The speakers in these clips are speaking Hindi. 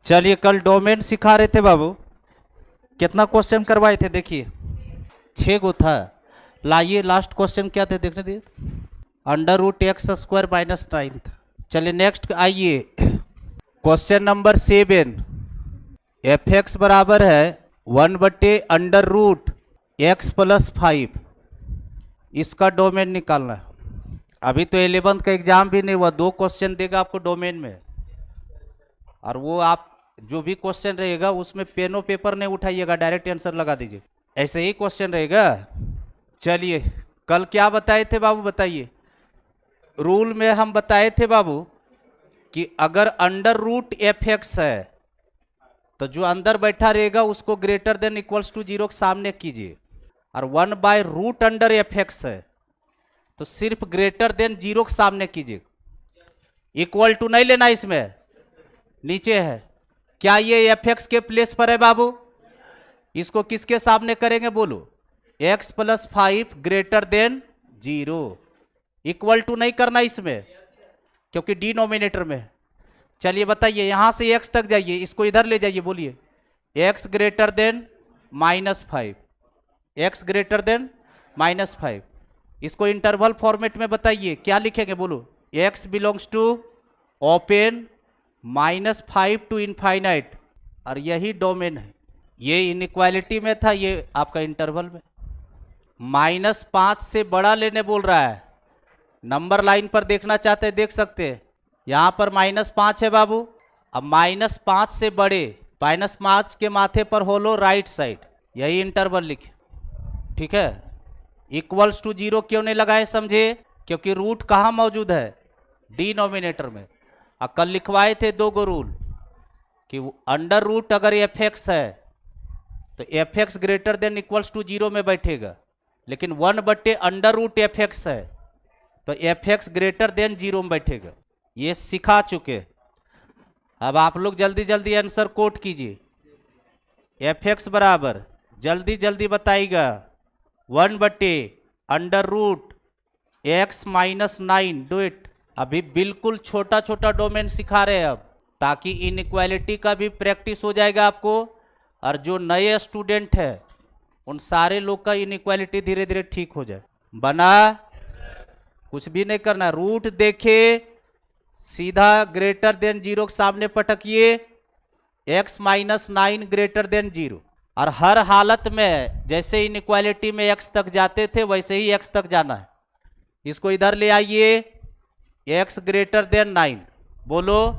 चलिए, कल डोमेन सिखा रहे थे बाबू, कितना क्वेश्चन करवाए थे देखिए, 6 गो था। लाइए लास्ट क्वेश्चन क्या थे देखने दिए, √x² - 9 था। चलिए नेक्स्ट आइए, क्वेश्चन नंबर 7। f(x) बराबर है 1/√x + 5। इसका डोमेन निकालना है। अभी तो 11th का एग्जाम भी नहीं हुआ, 2 क्वेश्चन देगा आपको डोमेन में, और वो आप जो भी क्वेश्चन रहेगा उसमें पेन और पेपर नहीं उठाइएगा, डायरेक्ट आंसर लगा दीजिए, ऐसे ही क्वेश्चन रहेगा। चलिए, कल क्या बताए थे बाबू बताइए। रूल में हम बताए थे बाबू कि अगर √f(x) है तो जो अंदर बैठा रहेगा उसको ग्रेटर देन इक्वल्स टू 0 के सामने कीजिए, और 1/√f(x) है तो सिर्फ ग्रेटर देन 0 के सामने कीजिए। इक्वल टू नहीं लेना, इसमें नीचे है। क्या ये f(x) के प्लेस पर है बाबू? इसको किसके सामने करेंगे बोलो? x + 5 greater than 0। Equal to नहीं करना इसमें, क्योंकि डिनोमिनेटर में। चलिए बताइए, यहां से x तक जाइए, इसको इधर ले जाइए, बोलिए x greater than -5, x greater than -5। इसको इंटरवल फॉर्मेट में बताइए, क्या लिखेंगे बोलो? x belongs to open -5 to infinite, और यही डोमेन है। ये इनइक्वालिटी में था, ये आपका इंटरवल में। -5 से बड़ा लेने बोल रहा है। नंबर लाइन पर देखना चाहते हैं देख सकते हैं, यहां पर -5 है बाबू। अब -5 से बड़े, -5 के माथे पर होलो राइट साइड, यही इंटरवल लिखे, ठीक है। इक्वल्स टू 0 क्यों नहीं लगाए समझे? क्योंकि रूट कहां मौजूद है? डिनोमिनेटर में। और कल लिखवाए थे 2 गो रूल कि √ अगर f(x) है तो f(x) greater than equals to 0 में बैठेगा, लेकिन 1/√f(x) है तो f(x) ग्रेटर देन 0 में बैठेगा। ये सिखा चुके। अब आप लोग जल्दी जल्दी आंसर कोट कीजिए। f(x) बराबर, जल्दी जल्दी बताइएगा, 1/√x - 9। Do it. अभी बिल्कुल छोटा छोटा डोमेन सिखा रहे हैं अब, ताकि इनइक्वालिटी का भी प्रैक्टिस हो जाएगा आपको, और जो नए स्टूडेंट है उन सारे लोग का इनइक्वालिटी धीरे धीरे ठीक हो जाए। बना? कुछ भी नहीं करना, रूट देखे सीधा ग्रेटर देन 0 के सामने पटकिए, x - 9 ग्रेटर देन 0। और हर हालत में जैसे इनइक्वालिटी में x तक जाते थे वैसे ही x तक जाना है। इसको इधर ले आइए, x ग्रेटर देन 9 बोलो।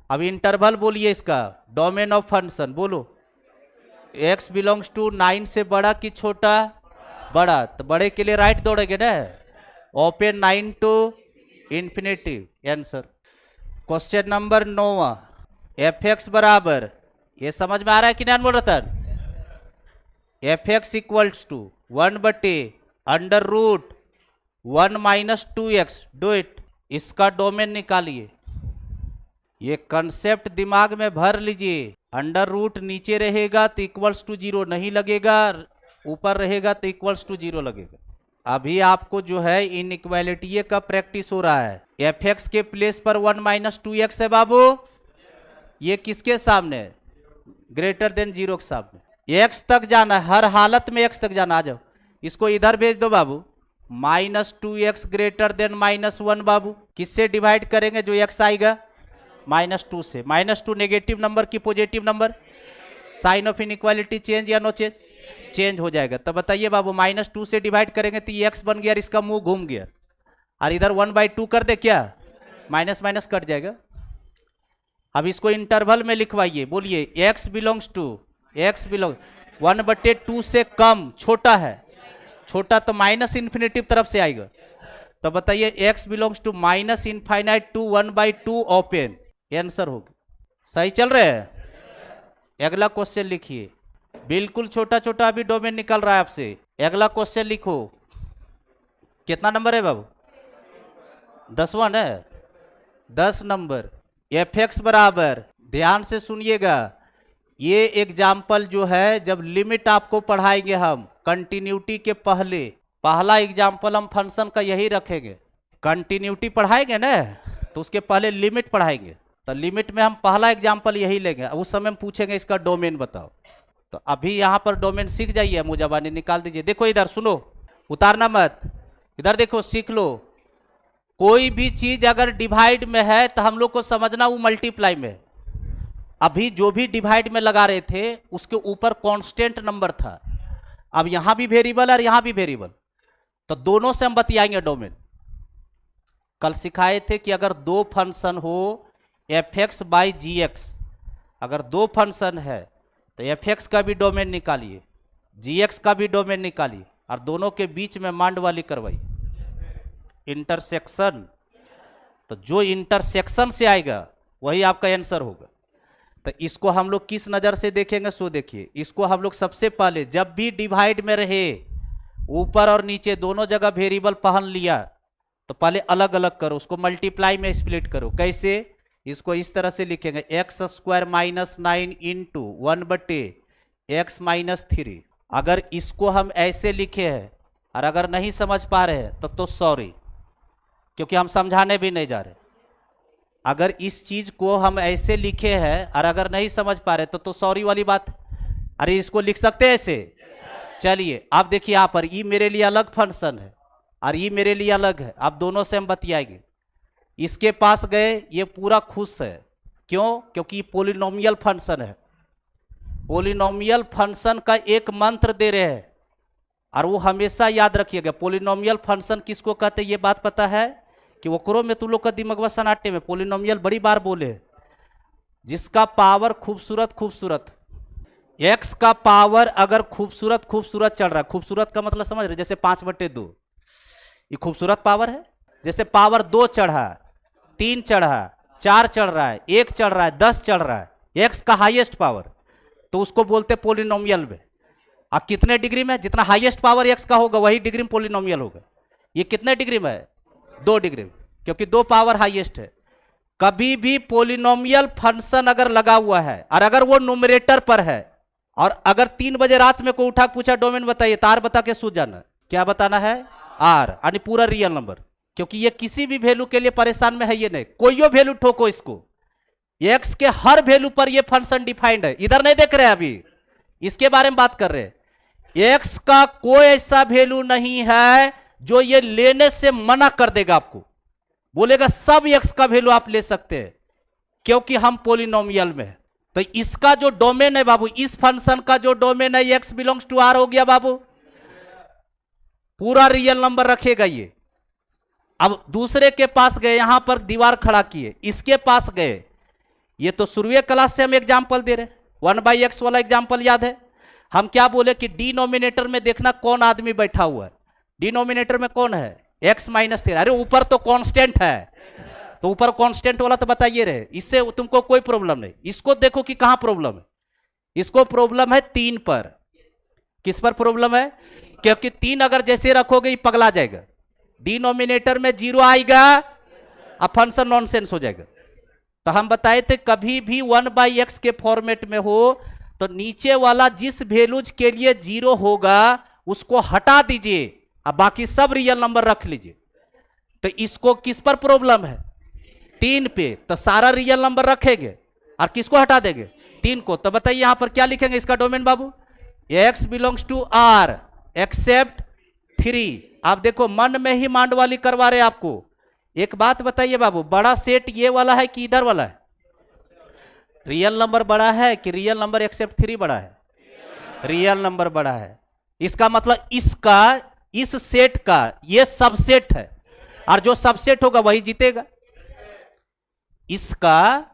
अब इंटरवल बोलिए, इसका डोमेन ऑफ फंक्शन बोलो। x बिलोंग्स टू 9 से बड़ा कि छोटा? बड़ा। तो बड़े के लिए राइट दौड़ेंगे ना, open 9 to infinity. Answer question number 9, f(x) बराबर, ये समझ में आ रहा है कि नहीं बोल रहा? f(x) equals to 1/√1 - 2x। Do it. इसका डोमेन निकालिए। ये कंसेप्ट दिमाग में भर लीजिए। √ नीचे रहेगा तो इक्वल्स टू 0 नहीं लगेगा, ऊपर रहेगा तो इक्वल्स टू 0 लगेगा। अभी आपको जो है इनइक्वालिटी का प्रैक्टिस हो रहा है। f(x) के प्लेस पर 1 - 2x है बाबू। ये किसके सामने है? ग्रेटर देन 0 के सामने। x तक जाना है, हर हालत में x तक जाना। आ जाओ, इसको इधर भेज दो बाबू। -2x ग्रेटर देन -1 बाबू। किससे डिवाइड करेंगे जो x आएगा? -2 से। -2 नेगेटिव नंबर की positive number? Sign of inequality change या नो चेंज? चेंज हो जाएगा। तो बताइए बाबू, -2 से डिवाइड करेंगे तो ये x बन गया और इसका मुंह घूम गया, और इधर 1/2 कर दे, क्या माइनस माइनस कट जाएगा। अब इसको इंटरवल में लिखवाइए, बोलिए x belongs to, x belong 1/2 से कम, छोटा है, छोटा तो -इन्फिनिटी तरफ से आएगा। तो बताइए x belongs to -∞ to 1/2 open. Answer होगा। सही चल रहे हैं? अगला क्वेश्चन लिखिए, बिल्कुल छोटा छोटा अभी डोमेन निकल रहा है आपसे। अगला क्वेश्चन लिखो। कितना नंबर है बाबू? 10वां है, 10 नंबर। f(x) बराबर, ध्यान से सुनिएगा, ये एग्जाम्पल जो है जब लिमिट आपको पढ़ाएंगे हम कंटिन्यूटी के पहले, पहला एग्जाम्पल हम फंक्शन का यही रखेंगे। कंटिन्यूटी पढ़ाएंगे ना तो उसके पहले लिमिट पढ़ाएंगे, तो लिमिट में हम पहला एग्जाम्पल यही लेंगे, उस समय हम पूछेंगे इसका डोमेन बताओ। तो अभी यहाँ पर डोमेन सीख जाइए, मुजाबानी निकाल दीजिए। देखो इधर सुनो, उतारना मत, इधर देखो सीख लो। कोई भी चीज अगर डिवाइड में है तो हम लोग को समझना वो मल्टीप्लाई में है। अभी जो भी डिवाइड में लगा रहे थे उसके ऊपर कांस्टेंट नंबर था, अब यहां भी वेरिएबल और यहां भी वेरिएबल, तो दोनों से हम बतियाएंगे डोमेन। कल सिखाए थे कि अगर दो फंक्शन हो fx बाई जी एक्स, अगर दो फंक्शन है तो fx का भी डोमेन निकालिए, gx का भी डोमेन निकालिए, और दोनों के बीच में मांड वाली करवाइए, इंटरसेक्शन। तो जो इंटरसेक्शन से आएगा वही आपका आंसर होगा। तो इसको हम लोग किस नज़र से देखेंगे, सो देखिए। इसको हम लोग सबसे पहले जब भी डिवाइड में रहे, ऊपर और नीचे दोनों जगह वेरिएबल पहन लिया, तो पहले अलग अलग करो, उसको मल्टीप्लाई में स्प्लिट करो। कैसे? इसको इस तरह से लिखेंगे, x square minus 9 into 1/x minus 3। अगर इसको हम ऐसे लिखे हैं और अगर नहीं समझ पा रहे हैं तो सॉरी, क्योंकि हम समझाने भी नहीं जा रहे। अगर इस चीज को हम ऐसे लिखे हैं और अगर नहीं समझ पा रहे तो सॉरी वाली बात। अरे इसको लिख सकते हैं ऐसे। चलिए आप देखिए, यहां पर ये मेरे लिए अलग फंक्शन है और ये मेरे लिए अलग है, आप दोनों से हम बतियाएंगे। इसके पास गए, ये पूरा खुश है, क्यों? क्योंकि ये पोलिनोमियल फंक्शन है। पोलिनोमियल फंक्शन का एक मंत्र दे रहे हैं, और वो हमेशा याद रखिएगा। पोलिनोमियल फंक्शन किसको कहते हैं ये बात पता है कि वक्रों में तुम लोग का दिमाग सन्नाटे में पोलिनोमियल बड़ी बार बोले, जिसका पावर खूबसूरत खूबसूरत, एक्स का पावर अगर खूबसूरत खूबसूरत चल रहा है, खूबसूरत का मतलब समझ रहे, जैसे 5/2 ये खूबसूरत पावर है। जैसे पावर 2 चढ़ा, 3 चढ़ा, 4 चढ़ रहा है, 1 चढ़ रहा है, 10 चढ़ रहा है, एक्स का हाईएस्ट पावर, तो उसको बोलते पोलिनोमियल में। अब कितने डिग्री में? जितना हाईएस्ट पावर एक्स का होगा वही डिग्री में पोलिनोमियल होगा। ये कितने डिग्री में है? 2 डिग्री में, क्योंकि 2 पावर हाईएस्ट है। कभी भी पोलिनोमियल फंक्शन अगर लगा हुआ है और अगर वो न्यूमरेटर पर है, और अगर 3 बजे रात में कोई उठा पूछा डोमेन बताइए, तो आर बता के सूझ जाना। क्या बताना है? आर, यानी पूरा रियल नंबर। क्योंकि ये किसी भी वैल्यू के लिए परेशान में है, ये नहीं, कोई वैल्यू ठोको इसको, एक्स के हर वैल्यू पर ये फंक्शन डिफाइंड है। इधर नहीं देख रहे हैं, अभी इसके बारे में बात कर रहे हैं। एक्स का कोई ऐसा वैल्यू नहीं है जो ये लेने से मना कर देगा, आपको बोलेगा सब एक्स का वैल्यू आप ले सकते हैं, क्योंकि हम पोलिनोमियल में है। तो इसका जो डोमेन है बाबू, इस फंक्शन का जो डोमेन है, एक्स बिलोंग्स टू आर हो गया बाबू, पूरा रियल नंबर रखेगा ये। अब दूसरे के पास गए, यहां पर दीवार खड़ा किए, इसके पास गए, ये तो शुरुए क्लास से हम एग्जाम्पल दे रहे, 1/x वाला एग्जाम्पल याद है। हम क्या बोले कि डिनोमिनेटर में देखना कौन आदमी बैठा हुआ है। डिनोमिनेटर में कौन है? x minus 13। अरे ऊपर तो कांस्टेंट है, तो ऊपर कांस्टेंट वाला तो बताइए रहे, इससे तुमको कोई प्रॉब्लम नहीं। इसको देखो कि कहां प्रॉब्लम है। इसको प्रॉब्लम है 3 पर। किस पर प्रॉब्लम है? क्योंकि 3 अगर जैसे रखोगे ये पगला जाएगा, डिनोमिनेटर में 0 आएगा, अब फंक्शन नॉनसेंस हो जाएगा। तो हम बताए थे कभी भी 1/x के फॉर्मेट में हो तो नीचे वाला जिस वैल्यूज के लिए 0 होगा उसको हटा दीजिए, अब बाकी सब रियल नंबर रख लीजिए। तो इसको किस पर प्रॉब्लम है? 3 पे। तो सारा रियल नंबर रखेंगे और किसको हटा देंगे? 3 को। तो बताइए यहां पर क्या लिखेंगे इसका डोमेन बाबू? x belongs to r except 3। आप देखो मन में ही मांड वाली करवा रहे आपको। एक बात बताइए बाबू, बड़ा सेट ये वाला है कि इधर वाला है? रियल नंबर बड़ा है कि रियल नंबर एक्सेप्ट 3 बड़ा है? रियल नंबर बड़ा है। इसका मतलब इसका, इस सेट का ये सबसेट है, और जो सबसेट होगा वही जीतेगा। इसका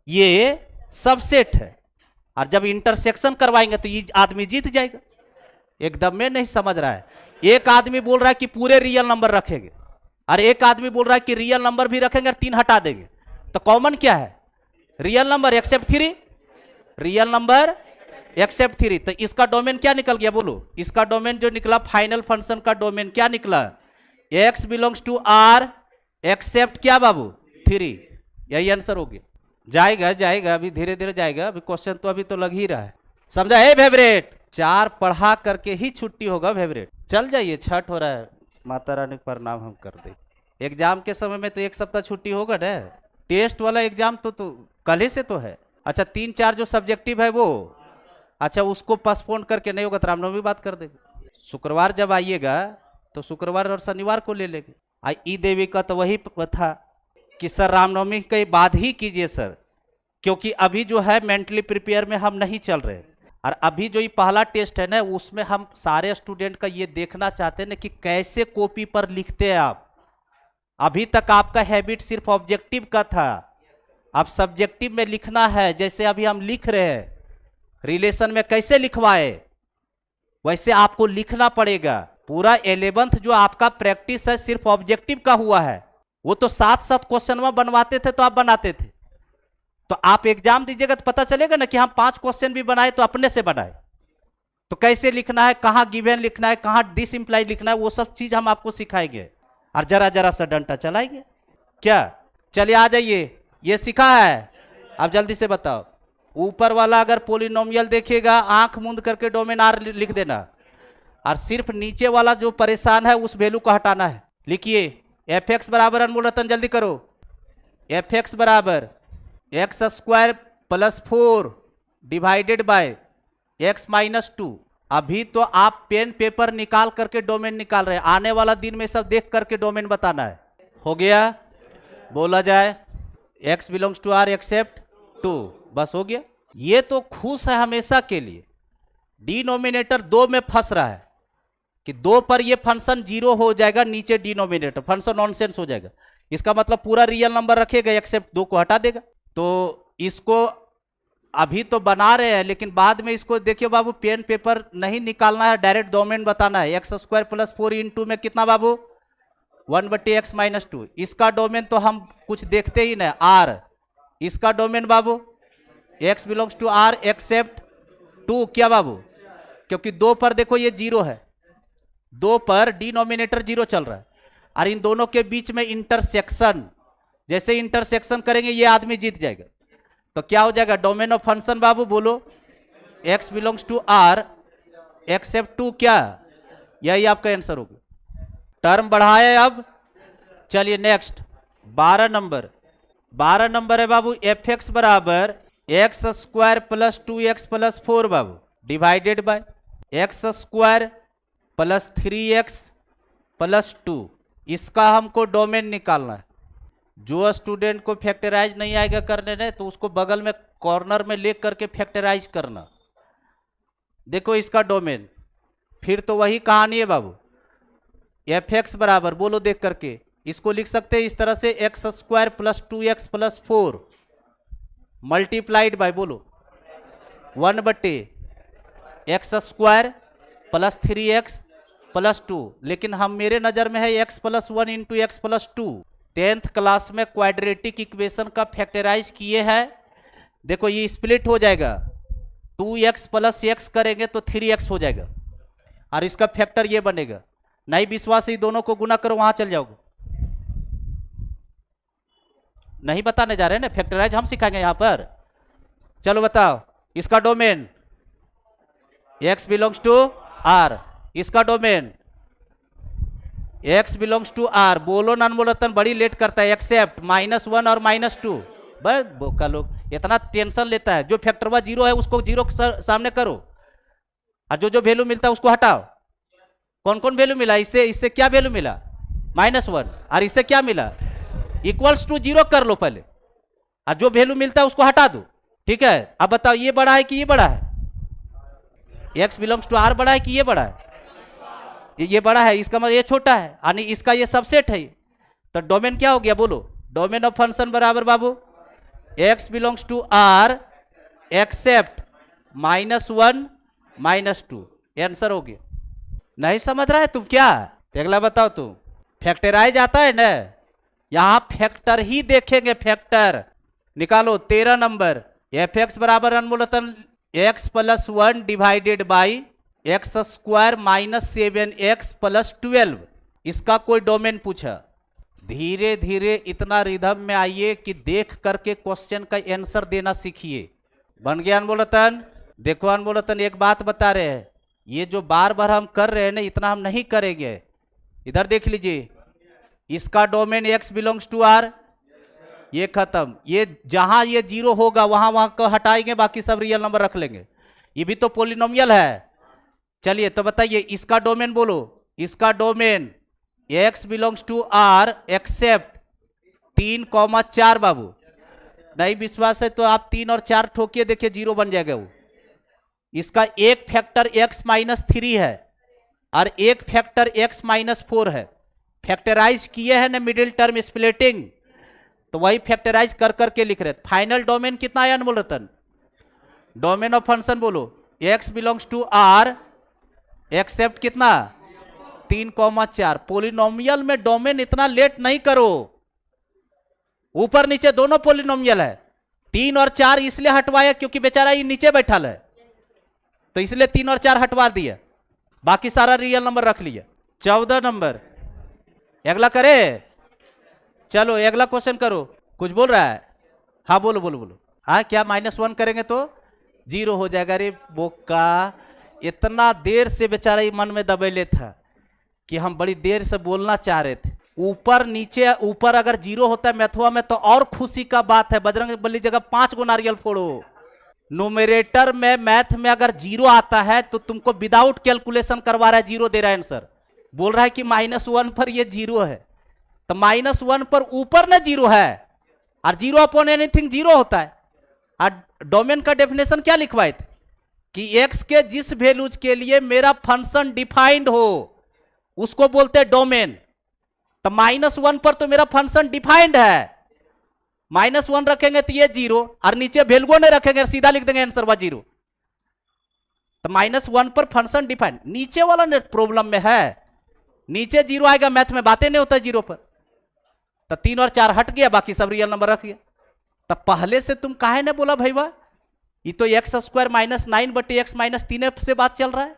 ये सबसेट है, और जब इंटरसेक्शन करवाएंगे तो ये आदमी जीत जाएगा। एकदम में नहीं समझ रहा है। एक आदमी बोल रहा है कि पूरे रियल नंबर रखेंगे, और एक आदमी बोल रहा है कि रियल नंबर भी रखेंगे और 3 हटा देंगे। तो कॉमन क्या है? Real number except 3। Real number except 3। तो इसका डोमेन क्या निकल गया बोलो? इसका डोमेन जो निकला फाइनल फंक्शन का डोमेन क्या निकला? x belongs to r except क्या बाबू? 3। यही आंसर हो गया। जाएगा जाएगा, अभी धीरे धीरे जाएगा, अभी क्वेश्चन तो अभी तो लग ही रहा है। समझा है फेवरेट? 4 पढ़ा करके ही छुट्टी होगा फेवरेट। चल जाइए, छठ हो रहा है, माता रानी का प्रणाम हम कर दे। एग्जाम के समय में तो 1 सप्ताह छुट्टी होगा ना, टेस्ट वाला एग्जाम तो कल ही से तो है। अच्छा 3-4 जो सब्जेक्टिव है वो, अच्छा उसको पोस्टपोन करके नहीं होगा तो रामनवमी बात कर देंगे। शुक्रवार जब आइएगा तो शुक्रवार और शनिवार को ले लेंगे। ई देवी का तो वही था कि सर रामनवमी के बाद ही कीजिए सर, क्योंकि अभी जो है मेंटली प्रिपेयर में हम नहीं चल रहे। और अभी जो ये पहला टेस्ट है ना, उसमें हम सारे स्टूडेंट का ये देखना चाहते हैं ना कि कैसे कॉपी पर लिखते हैं आप। अभी तक आपका हैबिट सिर्फ ऑब्जेक्टिव का था, अब सब्जेक्टिव में लिखना है। जैसे अभी हम लिख रहे हैं, रिलेशन में कैसे लिखवाए वैसे आपको लिखना पड़ेगा। पूरा 11th जो आपका प्रैक्टिस है सिर्फ ऑब्जेक्टिव का हुआ है, वो तो साथ क्वेश्चन बनवाते थे तो आप बनाते थे। तो आप एग्जाम दीजिएगा तो पता चलेगा ना कि हम 5 क्वेश्चन भी बनाए तो अपने से बनाए। तो कैसे लिखना है, कहां गिवन लिखना है, कहां डिस इंप्लाई लिखना है, वो सब चीज हम आपको सिखाएंगे और जरा जरा सा डंटा चलाएंगे। क्या चलिए आ जाइए, ये सीखा है। अब जल्दी से बताओ, ऊपर वाला अगर पोलिनोमियल देखेगा आंख मूंद करके डोमेन आर लिख देना, और सिर्फ नीचे वाला जो परेशान है उस वैल्यू को हटाना है। लिखिए एफ एक्स बराबर, अनमोल रतन जल्दी करो, एफ एक्स बराबर x square plus 4 divided by x minus 2। अभी तो आप पेन पेपर निकाल करके डोमेन निकाल रहे हैं, आने वाला दिन में सब देख करके डोमेन बताना है। हो गया, बोला जाए x belongs to r except 2, बस हो गया। ये तो खुश है हमेशा के लिए। डिनोमिनेटर 2 में फंस रहा है कि 2 पर ये फंक्शन 0 हो जाएगा, नीचे डिनोमिनेटर फंक्शन नॉनसेंस हो जाएगा। इसका मतलब पूरा रियल नंबर रखेगा, एक्सेप्ट 2 को हटा देगा। तो इसको अभी तो बना रहे हैं, लेकिन बाद में इसको देखिए बाबू, पेन पेपर नहीं निकालना है, डायरेक्ट डोमेन बताना है। एक्स स्क्वायर प्लस 4 इंटू में कितना बाबू, 1/x माइनस 2। इसका डोमेन तो हम कुछ देखते ही ना, आर। इसका डोमेन बाबू x belongs to r except 2, क्या बाबू, क्योंकि 2 पर देखो ये 0 है, 2 पर डिनोमिनेटर 0 चल रहा है, और इन दोनों के बीच में इंटरसेक्शन, जैसे इंटरसेक्शन करेंगे ये आदमी जीत जाएगा। तो क्या हो जाएगा डोमेन ऑफ फंक्शन बाबू, बोलो x belongs to r except 2, क्या, यही आपका आंसर होगा। टर्म बढ़ाए अब। चलिए नेक्स्ट 12 नंबर है बाबू, एफ एक्स बराबर x square plus 2x plus 4 Babu divided by x square plus 3x plus 2। इसका हमको डोमेन निकालना है। जो स्टूडेंट को फैक्टराइज नहीं आएगा करने ने, तो उसको बगल में कॉर्नर में ले करके फैक्टराइज करना। देखो इसका डोमेन, फिर तो वही कहानी है बाबू। एफ एक्स बराबर, बोलो देख करके, इसको लिख सकते हैं इस तरह से, x square plus 2x plus 4 multiplied by, बोलो 1/x square plus 3x plus 2। लेकिन हम, मेरे नजर में है x plus 1 into X plus 2। 10th class में क्वाड्रेटिक इक्वेशन का फैक्टराइज किए हैं। देखो ये स्प्लिट हो जाएगा, 2x प्लस x करेंगे तो 3x हो जाएगा, और इसका फैक्टर ये बनेगा। नहीं विश्वास, ये दोनों को गुना करो, वहां चल जाओगे। नहीं बताने जा रहे हैं ना, फैक्टराइज हम सिखाएंगे यहां पर। चलो बताओ, इसका domain x belongs to r, इसका domain x belongs to r। बोलो नॉन-मोलतन, बड़ी लेट करता है, एक्सेप्ट -1 और -2। बस बोका लोग इतना टेंशन लेता है। जो फैक्टर 0 है उसको 0 सामने करो, और जो जो वैल्यू मिलता है उसको हटाओ। कौन कौन वैल्यू मिला, इससे क्या वैल्यू मिला, -1, और इससे क्या मिला, इक्वल्स टू 0 कर लो पहले, और जो वैल्यू मिलता है उसको हटा दो। ठीक है, अब बताओ ये बड़ा है कि ये बड़ा है, x बिलोंग्स टू r बड़ा है कि ये बड़ा है, ये बड़ा है, इसका मतलब ये छोटा है, यानी इसका ये सबसेट है। तो डोमेन क्या हो गया, बोलो डोमेन ऑफ फंक्शन बराबर बाबू x belongs to r except -1 -2। Answer हो गया। नहीं समझ रहा है तुम क्या, अगला बताओ तुम। फैक्टराइज आता है ना, यहां फैक्टर ही देखेंगे, फैक्टर निकालो। 13 नंबर, एफ एक्स बराबर अनमूलतन x plus 1 divided by x square -7x plus 12। इसका कोई डोमेन पूछा। धीरे धीरे इतना रिदम में आइए कि देख करके क्वेश्चन का आंसर देना सीखिए। बन गया अनमोलतन। देखो अनमोलतन, एक बात बता रहे हैं, ये जो बार बार हम कर रहे हैं ना, इतना हम नहीं करेंगे। इधर देख लीजिए, इसका domain x belongs to r, ये खत्म। ये जहां ये जीरो होगा वहां वहां को हटाएंगे, बाकी सब रियल नंबर रख लेंगे। ये भी तो पोलिनोमियल है। चलिए तो बताइए इसका डोमेन बोलो। इसका domain x belongs to R except 3,4 बाबू। नहीं विश्वास है तो आप 3 और 4 ठोकिए, देखिए जीरो बन जाएगा वो। इसका एक फैक्टर x-3 है और एक फैक्टर x-4 है। फैक्टराइज किए हैं ना मिडिल टर्म स्प्लिटिंग, तो वही फैक्टराइज कर करके लिख रहे। फाइनल डोमेन कितना है अनमोल रतन? डोमेन ऑफ फंक्शन बोलो। x belongs to R except कितना 3,4। पोलिनोमियल में डोमेन इतना लेट नहीं करो, ऊपर नीचे दोनों पोलिनोमियल है। 3 और 4 इसलिए हटवाया क्योंकि बेचारा ये नीचे बैठा है, तो इसलिए 3 और 4 हटवा दिया, बाकी सारा रियल नंबर रख लिया। 14 नंबर अगला करे। चलो अगला क्वेश्चन करो। कुछ बोल रहा है? हाँ बोलो बोलो बोलो। हाँ क्या -1 करेंगे तो 0 हो जाएगा? अरे बोका, इतना देर से बेचारा ये मन में दबेले था कि हम बड़ी देर से बोलना चाह रहे थे। ऊपर नीचे, ऊपर अगर 0 होता है मैथवा में तो और खुशी का बात है। बजरंग बली जगह 5 गो नारियल फोड़ो। न्यूमरेटर में मैथ में अगर 0 आता है तो तुमको विदाउट कैलकुलेशन करवा रहा है, 0 दे रहा है आंसर। बोल रहा है कि -1 पर ये 0 है, तो -1 पर ऊपर ना 0 है और 0 अपॉन एनीथिंग 0 होता है। और डोमेन का डेफिनेशन क्या लिखवाए थे कि x के जिस वैल्यूज के लिए मेरा फंक्शन डिफाइंड हो उसको बोलते हैं डोमेन। तो -1 पर तो मेरा फंक्शन डिफाइंड है, -1 रखेंगे तो ये 0 और नीचे वैल्यू नहीं रखेंगे, सीधा लिख देंगे आंसर 0। तो -1 पर फंक्शन डिफाइंड। नीचे वाला ने प्रॉब्लम में है, नीचे 0 आएगा, मैथ में बातें नहीं होता 0 पर। तो 3 और 4 हट गया, बाकी सब रियल नंबर रख गया। तो पहले से तुम काहे ने बोला भाई वाह, ये तो x² -9 बटे x -3 से बात चल रहा है।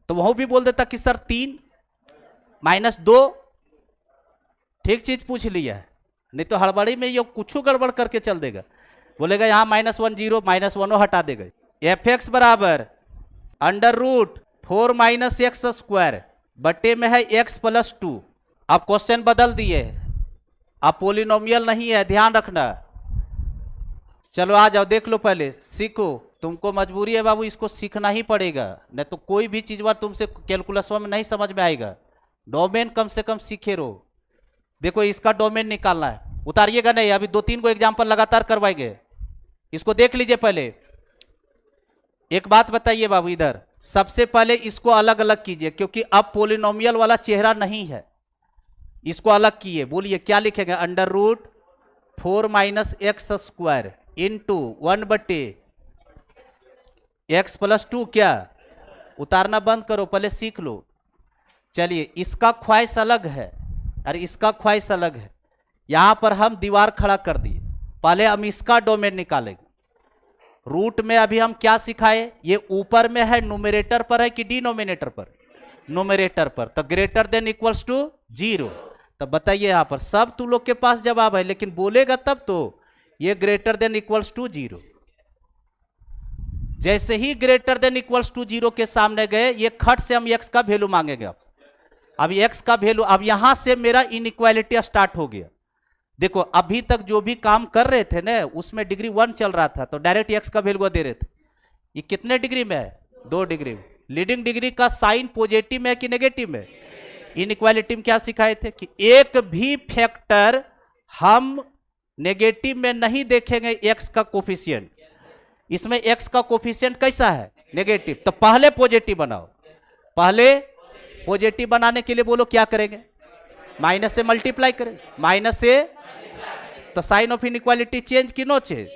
तो वह भी बोल देता कि सर 3 -2 ठीक चीज पूछ लिया है, नहीं तो हड़बड़ी में ये कुछ गड़बड़ करके चल देगा। बोलेगा यहाँ -1 0 -1 हटा देगा। fx बराबर √4 - x² बटे में है x + 2। अब क्वेश्चन बदल दिए, अब पोलिनोमियल नहीं है, ध्यान रखना। चलो आ जाओ, देख लो, पहले सीखो। तुमको मजबूरी है बाबू, इसको सीखना ही पड़ेगा, नहीं तो कोई भी चीज तुमसे कैलकुलस में नहीं समझ में आएगा। डोमेन कम से कम सीखे रहो। देखो इसका डोमेन निकालना है, उतारिएगा नहीं, अभी 2-3 को एग्जाम्पल लगातार करवाएंगे। इसको देख लीजिए। पहले एक बात बताइए बाबू, इधर सबसे पहले इसको अलग अलग कीजिए क्योंकि अब पोलिनोमियल वाला चेहरा नहीं है, इसको अलग किए। बोलिए क्या लिखेंगे? √4 - x² इंटू 1 बटे x + 2। क्या उतारना बंद करो, पहले सीख लो। चलिए इसका ख्वाहिश अलग है और इसका ख्वाहिश अलग है। यहां पर हम दीवार खड़ा कर दिए, पहले हम इसका डोमेन निकालेंगे। रूट में अभी हम क्या सिखाए? ये ऊपर में है, न्यूमरेटर पर है कि डिनोमिनेटर पर? न्यूमरेटर पर। तो ग्रेटर देन इक्वल्स टू 0। तो बताइए यहां पर सब तुम लोग के पास जवाब है, लेकिन बोलेगा तब तो ये ग्रेटर देन इक्वल्स टू 0। जैसे ही ग्रेटर देन इक्वल्स टू 0 के सामने गए, ये खट से हम x का वैल्यू मांगेंगे। अब x का वैल्यू, अब यहां से मेरा इनइक्वालिटी स्टार्ट हो गया। देखो अभी तक जो भी काम कर रहे थे ना, उसमें डिग्री 1 चल रहा था, तो डायरेक्ट x का वैल्यू दे रहे थे। ये कितने डिग्री में है? 2 डिग्री में। लीडिंग डिग्री का साइन पॉजिटिव में है कि नेगेटिव में? इनइक्वालिटी में क्या सिखाए थे कि एक भी फैक्टर हम नेगेटिव में नहीं देखेंगे x का कोफिशिएंट। इसमें x का कोफिशिएंट कैसा है? नेगेटिव। तो पहले पॉजिटिव बनाओ। पहले पॉजिटिव बनाने के लिए बोलो क्या करेंगे? माइनस से मल्टीप्लाई करें। माइनस से तो साइन ऑफ इनइक्वालिटी चेंज की नो चेंज?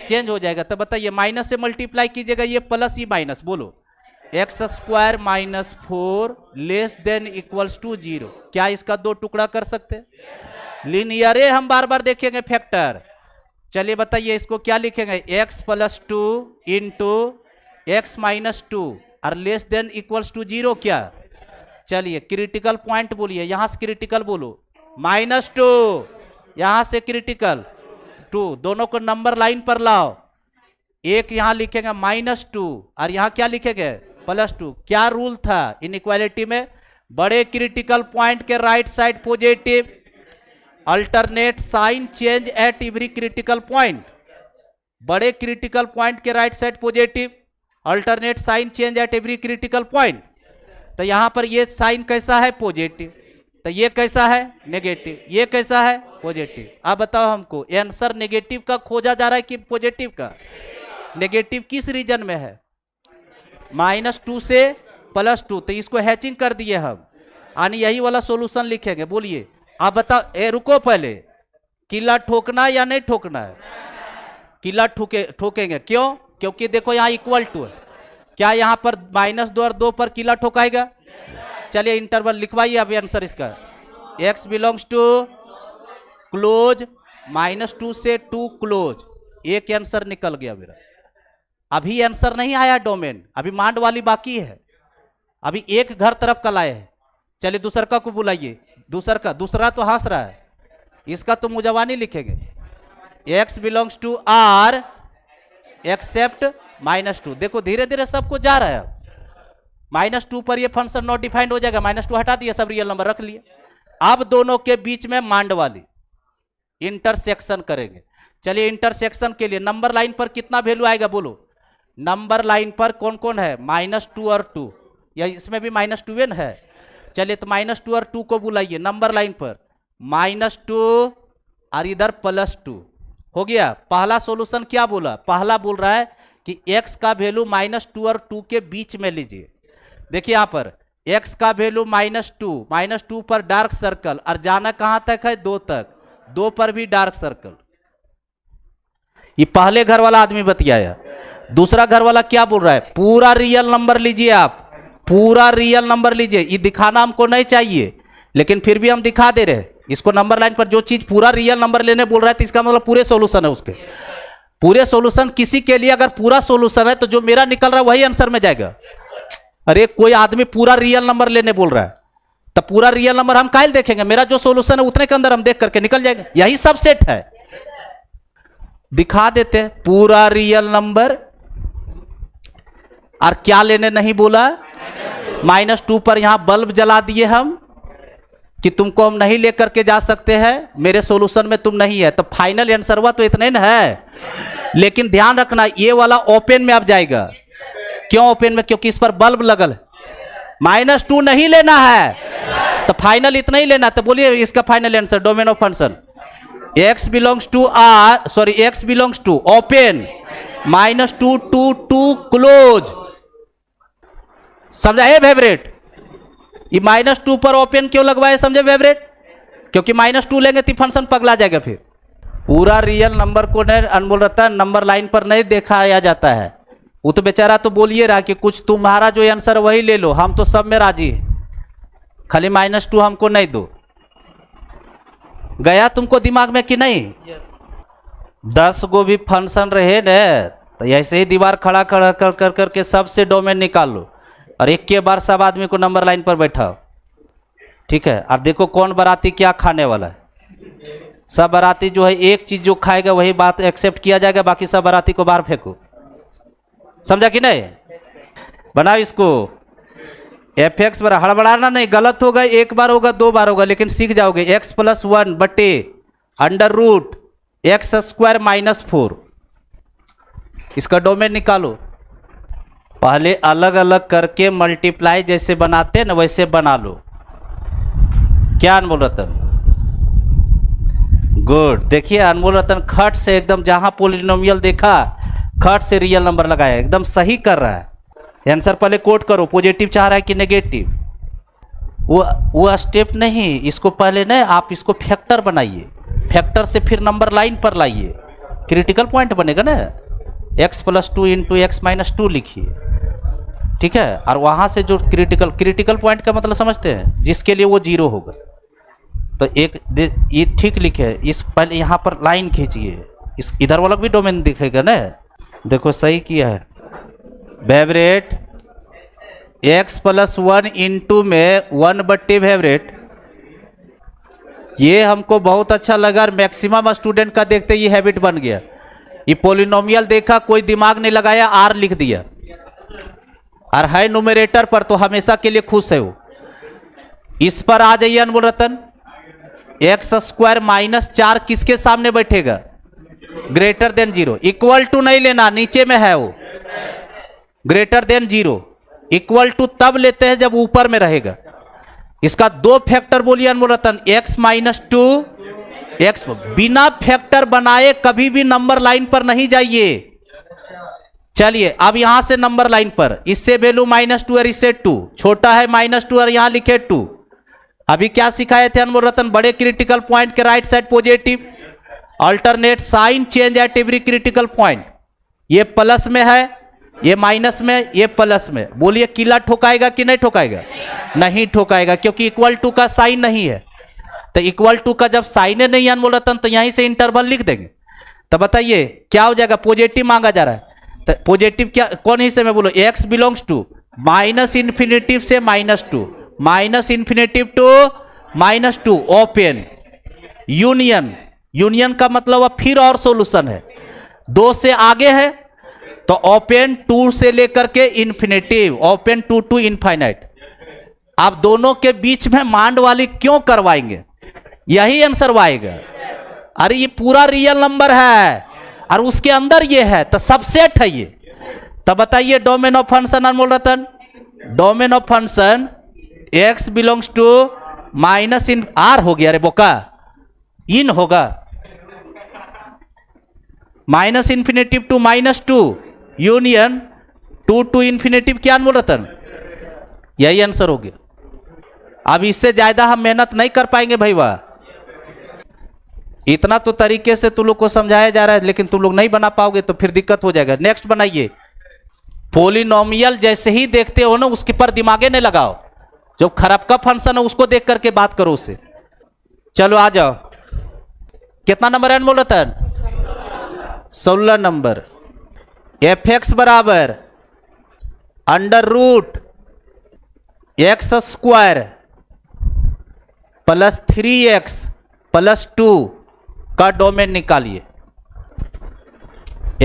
चेंज हो जाएगा। तो बताइए माइनस से मल्टीप्लाई कीजिएगा, ये प्लस, ये माइनस। बोलो x² - 4 less than equals to 0। क्या इसका 2 टुकड़ा कर सकते हैं? लीनियर है, हम बार बार देखेंगे फैक्टर। चलिए बताइए इसको क्या लिखेंगे? x + 2 इंटू x - 2 और लेस देन इक्वल्स टू 0। क्या? चलिए क्रिटिकल पॉइंट बोलिए, यहां से क्रिटिकल बोलो। -2 यहां से क्रिटिकल 2, दोनों को नंबर लाइन पर लाओ। एक यहां लिखेंगे -2 और यहां क्या लिखेंगे? +2। क्या रूल था इनइक्वालिटी में? बड़े क्रिटिकल पॉइंट के right side positive alternate sign change at every critical point. बड़े क्रिटिकल पॉइंट के right side positive, alternate sign change at every critical point. तो यहां पर ये साइन कैसा है? पॉजिटिव। तो ये कैसा है? नेगेटिव। ये कैसा है? पॉजिटिव। अब बताओ हमको आंसर नेगेटिव का खोजा जा रहा है कि पॉजिटिव का? नेगेटिव किस रीजन में है? -2 से +2। तो इसको हैचिंग कर दिए हम, यानी यही वाला सॉल्यूशन लिखेंगे। बोलिए आप बताओ। रुको पहले, किला ठोकना या नहीं ठोकना है? किला ठोकेंगे। क्यों? क्योंकि देखो यहाँ इक्वल टू है। क्या यहाँ पर -2 और 2 पर किला ठोकाएगा? चलिए इंटरवल लिखवाइए अब आंसर इसका। x बिलोंग्स टू क्लोज, -2 से 2 क्लोज। एक आंसर निकल गया मेरा। अभी आंसर नहीं आया डोमेन, अभी मांड वाली बाकी है। अभी एक घर तरफ का लाए हैं। चलिए दूसरा को बुलाइए। दूसरा तो हंस रहा है, इसका तो मुजवानी लिखेंगे। x belongs to r except -2। देखो धीरे धीरे सबको जा रहा है। -2 पर ये फंक्शन नॉट डिफाइंड हो जाएगा। -2 हटा दिया, सब रियल नंबर रख लिए। अब दोनों के बीच में मांड वाली इंटरसेक्शन करेंगे। चलिए इंटरसेक्शन के लिए नंबर लाइन पर कितना वैल्यू आएगा? बोलो नंबर लाइन पर कौन कौन है? -2 और 2, या इसमें भी -2 है। चलिए तो -2 और 2 को बुलाइए नंबर लाइन पर। -2 और इधर +2 हो गया। पहला सॉल्यूशन क्या बोला? पहला बोल रहा है कि x का वैल्यू -2 और 2 के बीच में लीजिए। देखिए यहां पर x का वैल्यू -2 पर डार्क सर्कल, और जाना कहां तक है? 2 तक। 2 पर भी डार्क सर्कल। ये पहले घर वाला आदमी बतियाया। दूसरा घर वाला क्या बोल रहा है? पूरा रियल नंबर लीजिए, आप पूरा रियल नंबर लीजिए। ये दिखाना हमको नहीं चाहिए, लेकिन फिर भी हम दिखा दे रहे हैं इसको। नंबर लाइन पर जो चीज पूरा रियल नंबर लेने बोल रहा है, तो इसका मतलब पूरे सॉल्यूशन है उसके। पूरे सॉल्यूशन किसी के लिए अगर पूरा सॉल्यूशन है तो जो मेरा निकल रहा है वही आंसर में जाएगा। अरे कोई आदमी पूरा रियल नंबर लेने बोल रहा है, तो पूरा रियल नंबर हम काहे देखेंगे? मेरा जो सॉल्यूशन है उतने के अंदर हम देख करके निकल जाएगा। यही सब सेट है। दिखा देते हैं पूरा रियल नंबर। और क्या लेने नहीं बोला? -2 पर यहां बल्ब जला दिए हम कि तुमको हम नहीं लेकर के जा सकते हैं, मेरे सॉल्यूशन में तुम नहीं है। तो फाइनल आंसर हुआ तो इतने न है। लेकिन ध्यान रखना ये वाला ओपन में अब जाएगा। क्यों ओपन में? क्योंकि इस पर बल्ब लगल है। -2 नहीं लेना है, तो फाइनल इतना ही लेना। तो बोलिए इसका final answer domain of function x belongs to open, -2 to 2 close. समझा ए फेवरेट? ये -2 पर ओपन क्यों लगवाए? समझे फेवरेट? क्योंकि -2 लेंगे तो फंक्शन पगला जाएगा। फिर पूरा रियल नंबर को नहीं अनमोल रतन नंबर लाइन पर नहीं दिखाया जाता है। वो तो बेचारा तो बोलिए रहा कि कुछ तुम्हारा जो आंसर वही ले लो, हम तो सब में राजी है, खाली -2 हमको नहीं दो। गया तुमको दिमाग में कि नहीं? 10 गो भी फंक्शन रहे न, तो ऐसे ही दीवार खड़ा खड़ा कर करके सबसे डोमेन निकाल लो, और एक के बार सब आदमी को नंबर लाइन पर बैठाओ। ठीक है? अब देखो कौन बाराती क्या खाने वाला है। सब बाराती जो है एक चीज जो खाएगा वही बात एक्सेप्ट किया जाएगा, बाकी सब बाराती को बाहर फेंको। समझा कि नहीं? बनाओ इसको। fx पर हड़बड़ाना नहीं, गलत होगा, एक बार होगा 2 बार होगा, लेकिन सीख जाओगे। x + 1 बटे √x² - 4। इसका डोमेन निकालो। पहले अलग अलग करके मल्टीप्लाई जैसे बनाते हैं ना वैसे बना लो। क्या अनमोल रतन? गुड। देखिए अनमोल रतन खट से एकदम जहां पोलिनोमियल देखा खट से रियल नंबर लगाया, एकदम सही कर रहा है। आंसर पहले कोट करो, पॉजिटिव चाह रहा है कि नेगेटिव। वो स्टेप नहीं, इसको पहले ना आप इसको फैक्टर बनाइए, फैक्टर से फिर नंबर लाइन पर लाइए, क्रिटिकल पॉइंट बनेगा ना। x + 2 × x - 2 लिखिए। ठीक है? और वहां से जो क्रिटिकल पॉइंट का मतलब समझते हैं, जिसके लिए वो 0 होगा। तो ये ठीक लिखे। इस पहले यहाँ पर लाइन खींचिए, इस इधर वाला भी डोमेन दिखेगा ना। देखो सही किया है फेवरेट। x + 1 × में 1 बट्टे फेवरेट। ये हमको बहुत अच्छा लगा, और मैक्सिमम स्टूडेंट का देखते ये हैबिट बन गया। ये पोलिनोमियल देखा, कोई दिमाग नहीं लगाया, r लिख दिया, और है न्यूमरेटर पर तो हमेशा के लिए खुश है वो। इस पर आ जाइए अनमोल रतन। एक्स स्क्वायर माइनस 4 किसके सामने बैठेगा? Greater than 0। इक्वल टू नहीं लेना, नीचे में है वो। ग्रेटर देन 0 इक्वल टू तब लेते हैं जब ऊपर में रहेगा। इसका 2 फैक्टर बोलिए अनमोल रतन, x माइनस 2 एक्स। बिना फैक्टर बनाए कभी भी नंबर लाइन पर नहीं जाइए। चलिए अब यहां से नंबर लाइन पर, इससे वैल्यू -2 और इससे 2, छोटा है -2 और यहां लिखे 2। अभी क्या सिखाए थे अनमोल रतन? बड़े क्रिटिकल पॉइंट के right side positive, alternate sign change at every critical point. ये प्लस में है, ये माइनस में, ये प्लस में। बोलिए किला ठोकाएगा कि नहीं ठोकाएगा? नहीं ठोकाएगा, क्योंकि इक्वल टू का साइन नहीं है। तो इक्वल टू का जब साइन है नहीं अनमोल रतन, तो यहीं से इंटरवल लिख देंगे। तो बताइए क्या हो जाएगा? पॉजिटिव मांगा जा रहा है, तो पॉजिटिव क्या कौन हिस्से में? बोलो x belongs to minus infinity से -2, minus infinity to -2, open union. Union का मतलब अब फिर और सॉल्यूशन है, 2 से आगे है तो ओपन 2 से लेकर के इन्फिनेटिव, ओपन 2 टू इनफाइनाइट। आप दोनों के बीच में मांड वाली क्यों करवाएंगे? यही आंसर आएगा। अरे ये पूरा रियल नंबर है और उसके अंदर ये है, तो सबसेट है ये। तब बताइए डोमेन ऑफ फंक्शन अनमोल रतन, domain of function x belongs to minus इन आर हो गया रे बोका, इन होगा minus infinity to -2 union 2 to infinity. क्या अनमोल रतन? यही आंसर हो गया। अब इससे ज्यादा हम मेहनत नहीं कर पाएंगे भाई। वाह, इतना तो तरीके से तुम लोग को समझाया जा रहा है, लेकिन तुम लोग नहीं बना पाओगे तो फिर दिक्कत हो जाएगा। नेक्स्ट बनाइए। पोलिनोमियल जैसे ही देखते हो ना, उसके पर दिमागे नहीं लगाओ। जो खराब का फंक्शन है उसको देख करके बात करो उससे। चलो आ जाओ। कितना नंबर है अनमोल रतन? 16 नंबर। f(x) बराबर √x² प्लस 3x प्लस 2 का डोमेन निकालिए।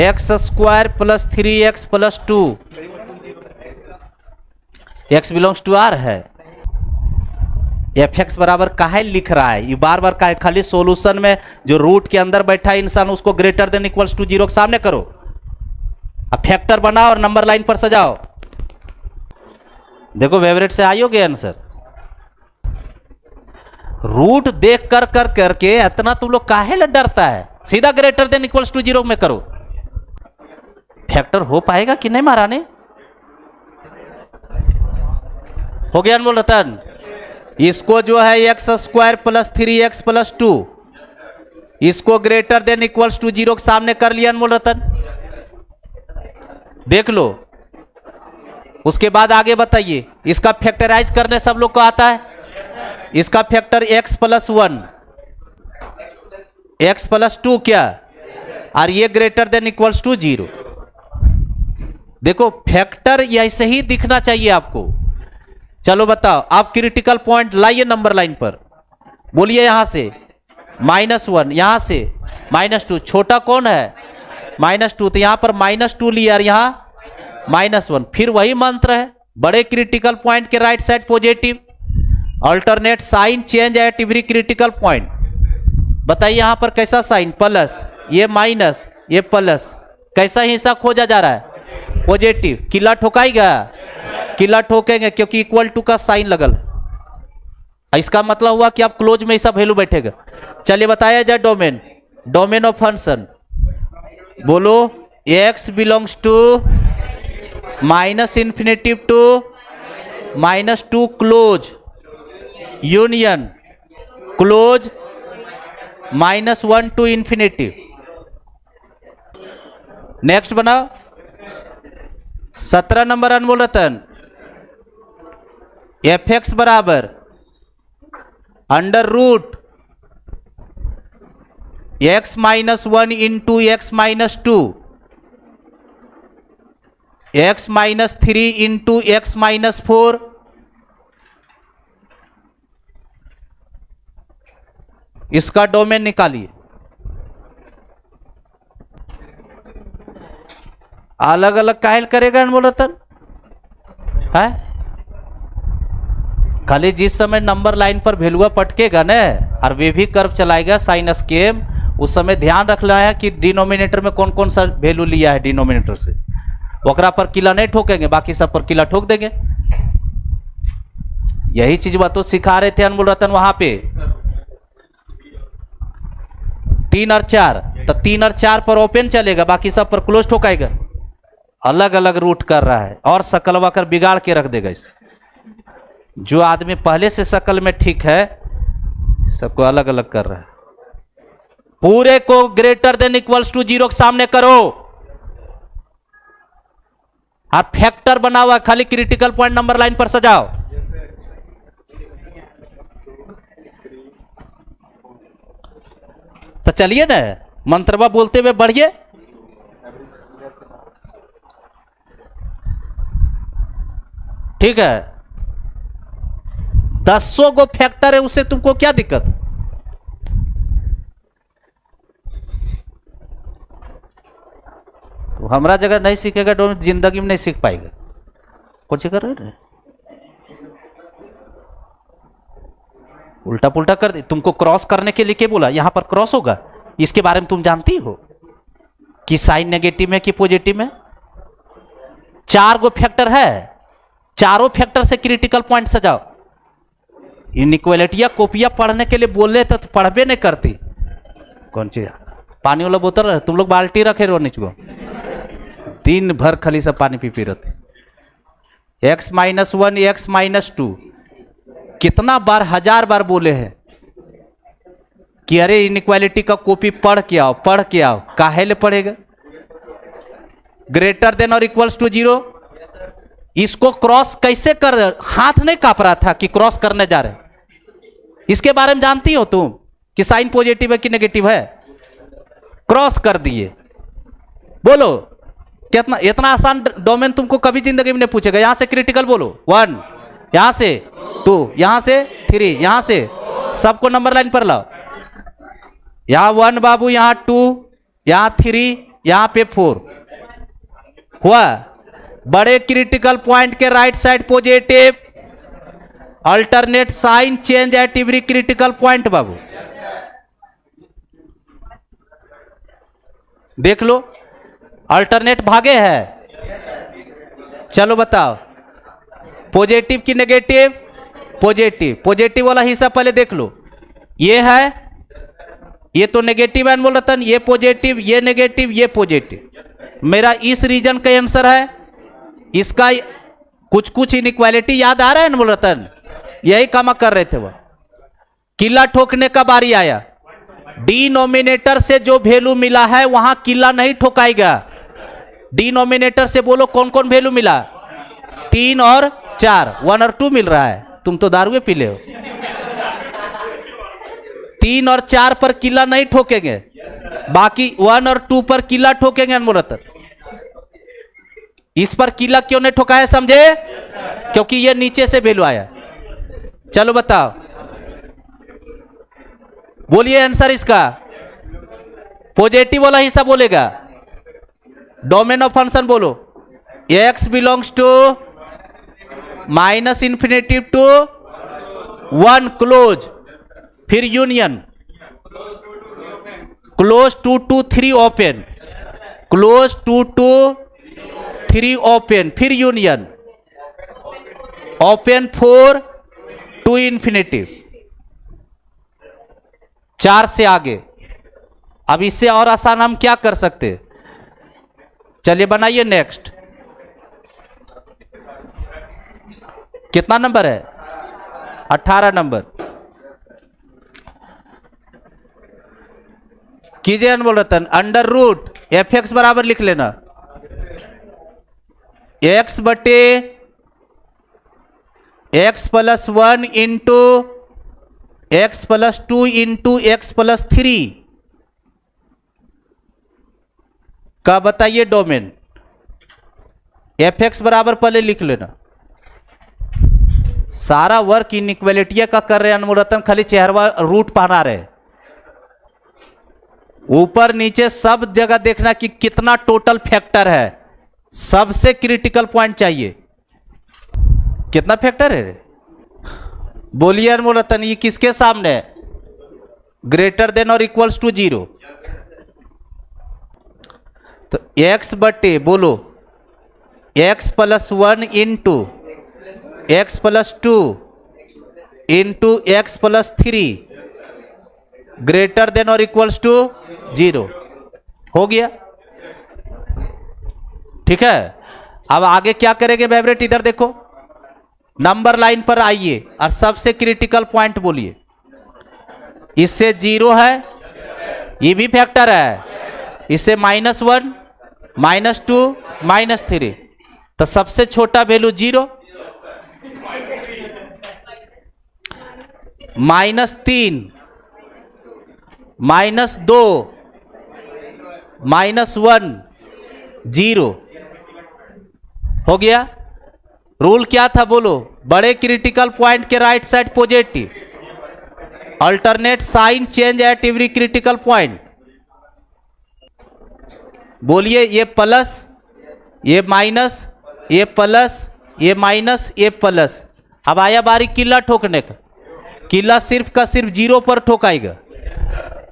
x² plus 3x plus 2, x belongs to r है। f(x) बराबर काहे लिख रहा है? ये बार बार काहे? खाली सॉल्यूशन में जो रूट के अंदर बैठा है इंसान, उसको ग्रेटर देन इक्वल्स टू 0 के सामने करो। अब फैक्टर बनाओ और नंबर लाइन पर सजाओ। देखो फेवरेट से आयोगे आंसर। रूट देख कर करके इतना तुम लोग काहे ल डरता है? सीधा ग्रेटर देन इक्वल्स टू 0 में करो। फैक्टर हो पाएगा कि नहीं महारानी? हो गया अनमोल रतन? इसको जो है x² प्लस 3x प्लस 2, इसको ग्रेटर देन इक्वल्स टू 0 के सामने कर लिया अनमोल रतन। देख लो। उसके बाद आगे बताइए। इसका फैक्टराइज करने सब लोग को आता है? इसका factor x plus 1, x plus 2 क्या, और ये ग्रेटर देन इक्वल्स टू 0। देखो फैक्टर ऐसे ही दिखना चाहिए आपको। चलो बताओ, आप क्रिटिकल पॉइंट लाइए नंबर लाइन पर। बोलिए यहां से -1, यहां से -2, छोटा कौन है? -2, तो यहां पर -2 लिया और यहां -1। फिर वही मंत्र है, बड़े क्रिटिकल पॉइंट के right side positive, alternate sign change at every critical point. बताइए यहां पर कैसा साइन? प्लस, ये माइनस, ये प्लस। कैसा हिस्सा खोजा जा रहा है? पॉजिटिव। किला ठोकाएगा? किला ठोकेंगे, क्योंकि इक्वल टू का साइन लगल। इसका मतलब हुआ कि आप क्लोज में ऐसा वैल्यू बैठेगा। चलिए बताया जाए डोमेन, डोमेन ऑफ फंक्शन। बोलो x belongs to minus infinity to -2 close union close -1 to infinity. Next बनाओ। 17 नंबर अनमोल रतन। f(x) बराबर √x minus 1 into x minus 2, x minus 3 into x minus 4, इसका डोमेन निकालिए। अलग अलग कायल करेगा अनमोल रतन है? खाली जिस समय नंबर लाइन पर वैल्यूआ पटकेगा ना और वे भी कर्व चलाएगा साइन स्केम, उस समय ध्यान रखना है कि डिनोमिनेटर में कौन कौन सा वैल्यू लिया है डिनोमिनेटर से, ओकरा पर किला नहीं ठोकेंगे, बाकी सब पर किला ठोक देंगे। यही चीज बात तो सिखा रहे थे अनमोल रतन वहां पे। 3 और 4, तो 3 और 4 पर ओपन चलेगा, बाकी सब पर क्लोज ठोकाएगा। अलग अलग रूट कर रहा है और शकलवा कर बिगाड़ के रख देगा इसे। जो आदमी पहले से शकल में ठीक है, सबको अलग अलग कर रहा है। पूरे को ग्रेटर देन इक्वल्स टू 0 के सामने करो और फैक्टर बना हुआ, खाली क्रिटिकल पॉइंट नंबर लाइन पर सजाओ। तो चलिए ना मंत्रवा बोलते हुए बढ़िए। ठीक है, 100 गो फैक्टर है, उससे तुमको क्या दिक्कत? तो हमारा जगह नहीं सीखेगा तो जिंदगी में नहीं सीख पाएगा। कुछ कर रहे हैं उल्टा पुल्टा कर दे। तुमको क्रॉस करने के लिए क्या बोला? यहां पर क्रॉस होगा, इसके बारे में तुम जानती हो कि साइन नेगेटिव में कि पॉजिटिव में? 4 गो फैक्टर है, चारों फैक्टर से क्रिटिकल पॉइंट सजाओ। इनइक्वालिटियां कॉपियां पढ़ने के लिए बोले तो पढ़बे नहीं करती। कौन चीज? पानी वाला बोतल तुम लोग बाल्टी रखे रहो नीचे को, दिन भर खाली सब पानी पी रहते। x-1 x-2 कितना बार, 1000 बार बोले हैं कि अरे इनइक्वालिटी का कॉपी पढ़ के आओ, पढ़ के आओ। काहे ले पढ़ेगा? ग्रेटर देन और इक्वल्स टू 0, इसको क्रॉस कैसे कर? हाथ नहीं कांप रहा था कि क्रॉस करने जा रहे। इसके बारे में जानती हो तुम कि साइन पॉजिटिव है कि नेगेटिव है? क्रॉस कर दिए। बोलो कितना, इतना आसान डोमेन तुमको कभी जिंदगी में नहीं पूछेगा। यहां से क्रिटिकल बोलो 1, यहां से 2, यहां से 3, यहां से सबको नंबर लाइन पर लाओ। यहां 1 बाबू, यहां 2, यहां 3, यहां पे 4 हुआ। बड़े क्रिटिकल पॉइंट के right side positive, alternate sign change at every critical point. बाबू देख लो, अल्टरनेट भागे है। चलो बताओ, पॉजिटिव की नेगेटिव? पॉजिटिव। पॉजिटिव वाला हिस्सा पहले देख लो। ये है, ये तो नेगेटिव है अनमोल रतन, ये पॉजिटिव, ये नेगेटिव, ये पॉजिटिव। मेरा इस रीजन का आंसर है। इसका कुछ कुछ इनइक्वालिटी याद आ रहा है अनमोल रतन? यही काम कर रहे थे वह। किला ठोकने का बारी आया। डिनोमिनेटर से जो वैल्यू मिला है वहां किला नहीं ठोकाएगा। डिनोमिनेटर से बोलो कौन कौन वैल्यू मिला? 3 और 4, 1 और 2 मिल रहा है। तुम तो दारुए पी ले हो। 3 और 4 पर किला नहीं ठोकेंगे, बाकी 1 और 2 पर किला ठोकेंगे अनमोल रतन। इस पर किला क्यों नहीं ठोकाया समझे? क्योंकि ये नीचे से वैल्यू आया। चलो बताओ, बोलिए आंसर इसका। पॉजिटिव वाला हिस्सा बोलेगा। डोमेन ऑफ फंक्शन बोलो। x belongs to -∞ to 1 close, फिर union, close 2 to 3 open, close 2 to 3 open, फिर यूनियन, ओपन 4 to ∞। 4 से आगे। अब इससे और आसान हम क्या कर सकते? चलिए बनाइए नेक्स्ट। कितना नंबर है? 18 नंबर। कीजिए अनमोल रतन। अंडर रूट fx बराबर लिख लेना x बटे x + 1 into x + 2 into x + 3 का बताइए डोमेन। fx बराबर पहले लिख लेना। सारा वर्क इनइक्वालिटी का कर रहे हैं अनमोल रतन, खाली चेहरवा रूट पहना रहे। ऊपर नीचे सब जगह देखना कि कितना टोटल फैक्टर है। सबसे क्रिटिकल पॉइंट चाहिए। कितना फैक्टर है? बोलिए अनमोलतन, ये किसके सामने है? ग्रेटर देन और इक्वल्स टू 0। तो x बटे बोलो x plus 1 into X plus 2 into X plus 3 greater than और इक्वल्स टू 0 हो गया। ठीक है, अब आगे क्या करेंगे फेवरेट? इधर देखो, नंबर लाइन पर आइए और सबसे क्रिटिकल पॉइंट बोलिए। इससे 0 है, ये भी फैक्टर है, इससे -1 -2 -3, तो सबसे छोटा वैल्यू 0। -3 -2 -1 0 हो गया। रूल क्या था बोलो? बड़े क्रिटिकल पॉइंट के right side positive, alternate sign change at every critical point. बोलिए, ये प्लस, ये माइनस, ये प्लस, ये माइनस, ये प्लस। अब आया बारी किला ठोकने का। किला सिर्फ का सिर्फ 0 पर ठोकाएगा,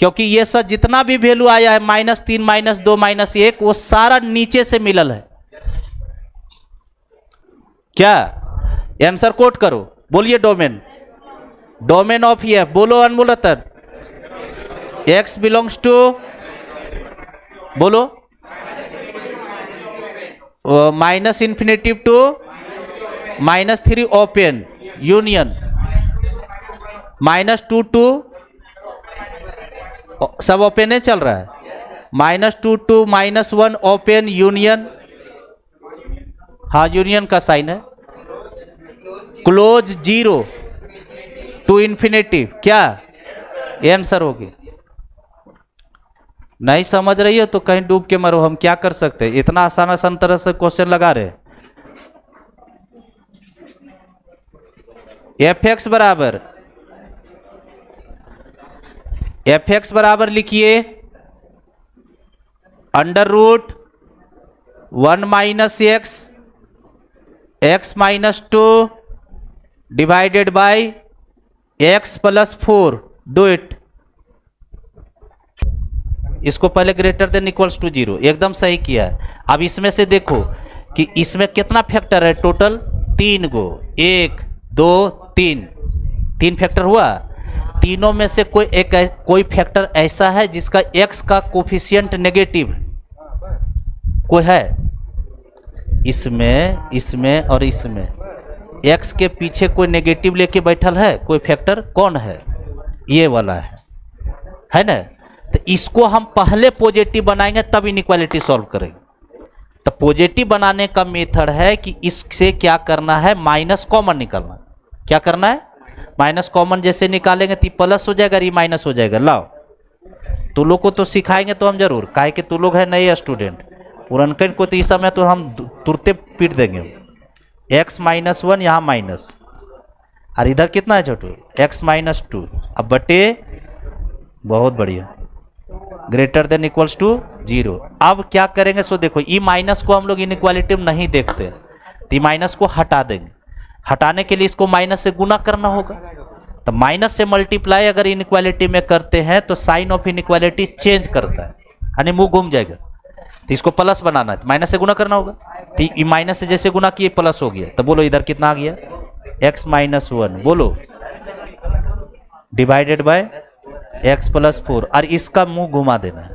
क्योंकि ये सब जितना भी वैल्यू आया है -3 -2 -1 वो सारा नीचे से मिलल है। क्या आंसर कोट करो? बोलिए डोमेन, डोमेन ऑफ ये बोलो अनमोलतन। x बिलोंग्स टू बोलो -∞ टू -3 ओपन यूनियन, -2 टू सब ओपन चल रहा है, -2 टू -1 ओपन यूनियन। हाँ, यूनियन का साइन है। क्लोज 0 टू इन्फिनिटी, क्या आंसर होगी? नहीं समझ रही हो तो कहीं डूब के मरो, हम क्या कर सकते हैं? इतना आसान तरह से क्वेश्चन लगा रहे। एफ एक्स बराबर लिखिए √1 minus x -2 divided by x + 4। Do it. इसको पहले ग्रेटर देन इक्वल्स टू 0, एकदम सही किया है। अब इसमें से देखो कि इसमें कितना फैक्टर है टोटल? 3 गो, 1 2 3 फैक्टर हुआ। तीनों में से कोई फैक्टर ऐसा है जिसका x का कोफिशिएंट नेगेटिव कोई है? इसमें और इसमें x के पीछे कोई नेगेटिव लेके बैठल है? कोई फैक्टर कौन है? ये वाला है ना? तो इसको हम पहले पॉजिटिव बनाएंगे तब इनइक्वालिटी सॉल्व करेंगे। तो पॉजिटिव बनाने का मेथड है कि इससे क्या करना है? माइनस कॉमन निकालना। क्या करना है? माइनस कॉमन जैसे निकालेंगे तो प्लस हो जाएगा, ये माइनस हो जाएगा। लाओ, तू लोग को तो सिखाएंगे तो हम जरूर, काहे कि तू लोग है नए स्टूडेंट, पुरनकन को तो इस समय तो हम तुरते पीट देंगे। x -1 यहाँ माइनस, और इधर कितना है छोटू? x -2। अब बटे, बहुत बढ़िया, ग्रेटर देन इक्वल्स टू 0। अब क्या करेंगे? सो देखो, ई माइनस को हम लोग इनइक्वालिटी में नहीं देखते, तो ई माइनस को हटा देंगे। हटाने के लिए इसको माइनस से गुना करना होगा। तो माइनस से मल्टीप्लाई अगर इनइक्वालिटी में करते हैं तो साइन ऑफ इनइक्वालिटी चेंज करता है, यानी मुंह घूम जाएगा। तो इसको प्लस बनाना है तो माइनस से गुना करना होगा। तो ये माइनस से जैसे गुना किए प्लस हो गया। तो बोलो इधर कितना आ गया? x -1 बोलो डिवाइडेड बाय x + 4, और इसका मुंह घुमा देना है।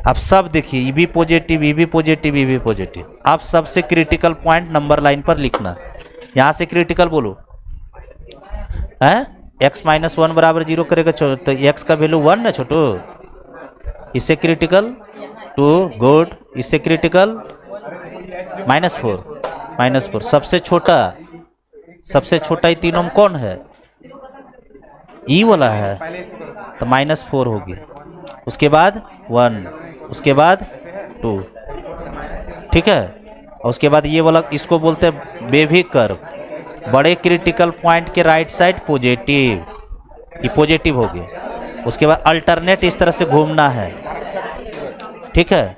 अब सब देखिए, ये भी पॉजिटिव, ये भी पॉजिटिव, ये भी पॉजिटिव। अब सबसे क्रिटिकल पॉइंट नंबर लाइन पर लिखना। यहां से क्रिटिकल बोलो है, x -1 बराबर 0 करेगा तो x का वैल्यू 1 ना छोटो। इससे क्रिटिकल 2, गुड। इससे क्रिटिकल -4 सबसे छोटा ये तीनों में कौन है? ई वाला है, तो -4 हो गया। उसके बाद 1, उसके बाद 2, ठीक है। और उसके बाद ये वाला, इसको बोलते हैं बेवी कर्व। बड़े क्रिटिकल पॉइंट के राइट साइड पॉजिटिव, ये पॉजिटिव हो गया। उसके बाद अल्टरनेट इस तरह से घूमना है, ठीक है।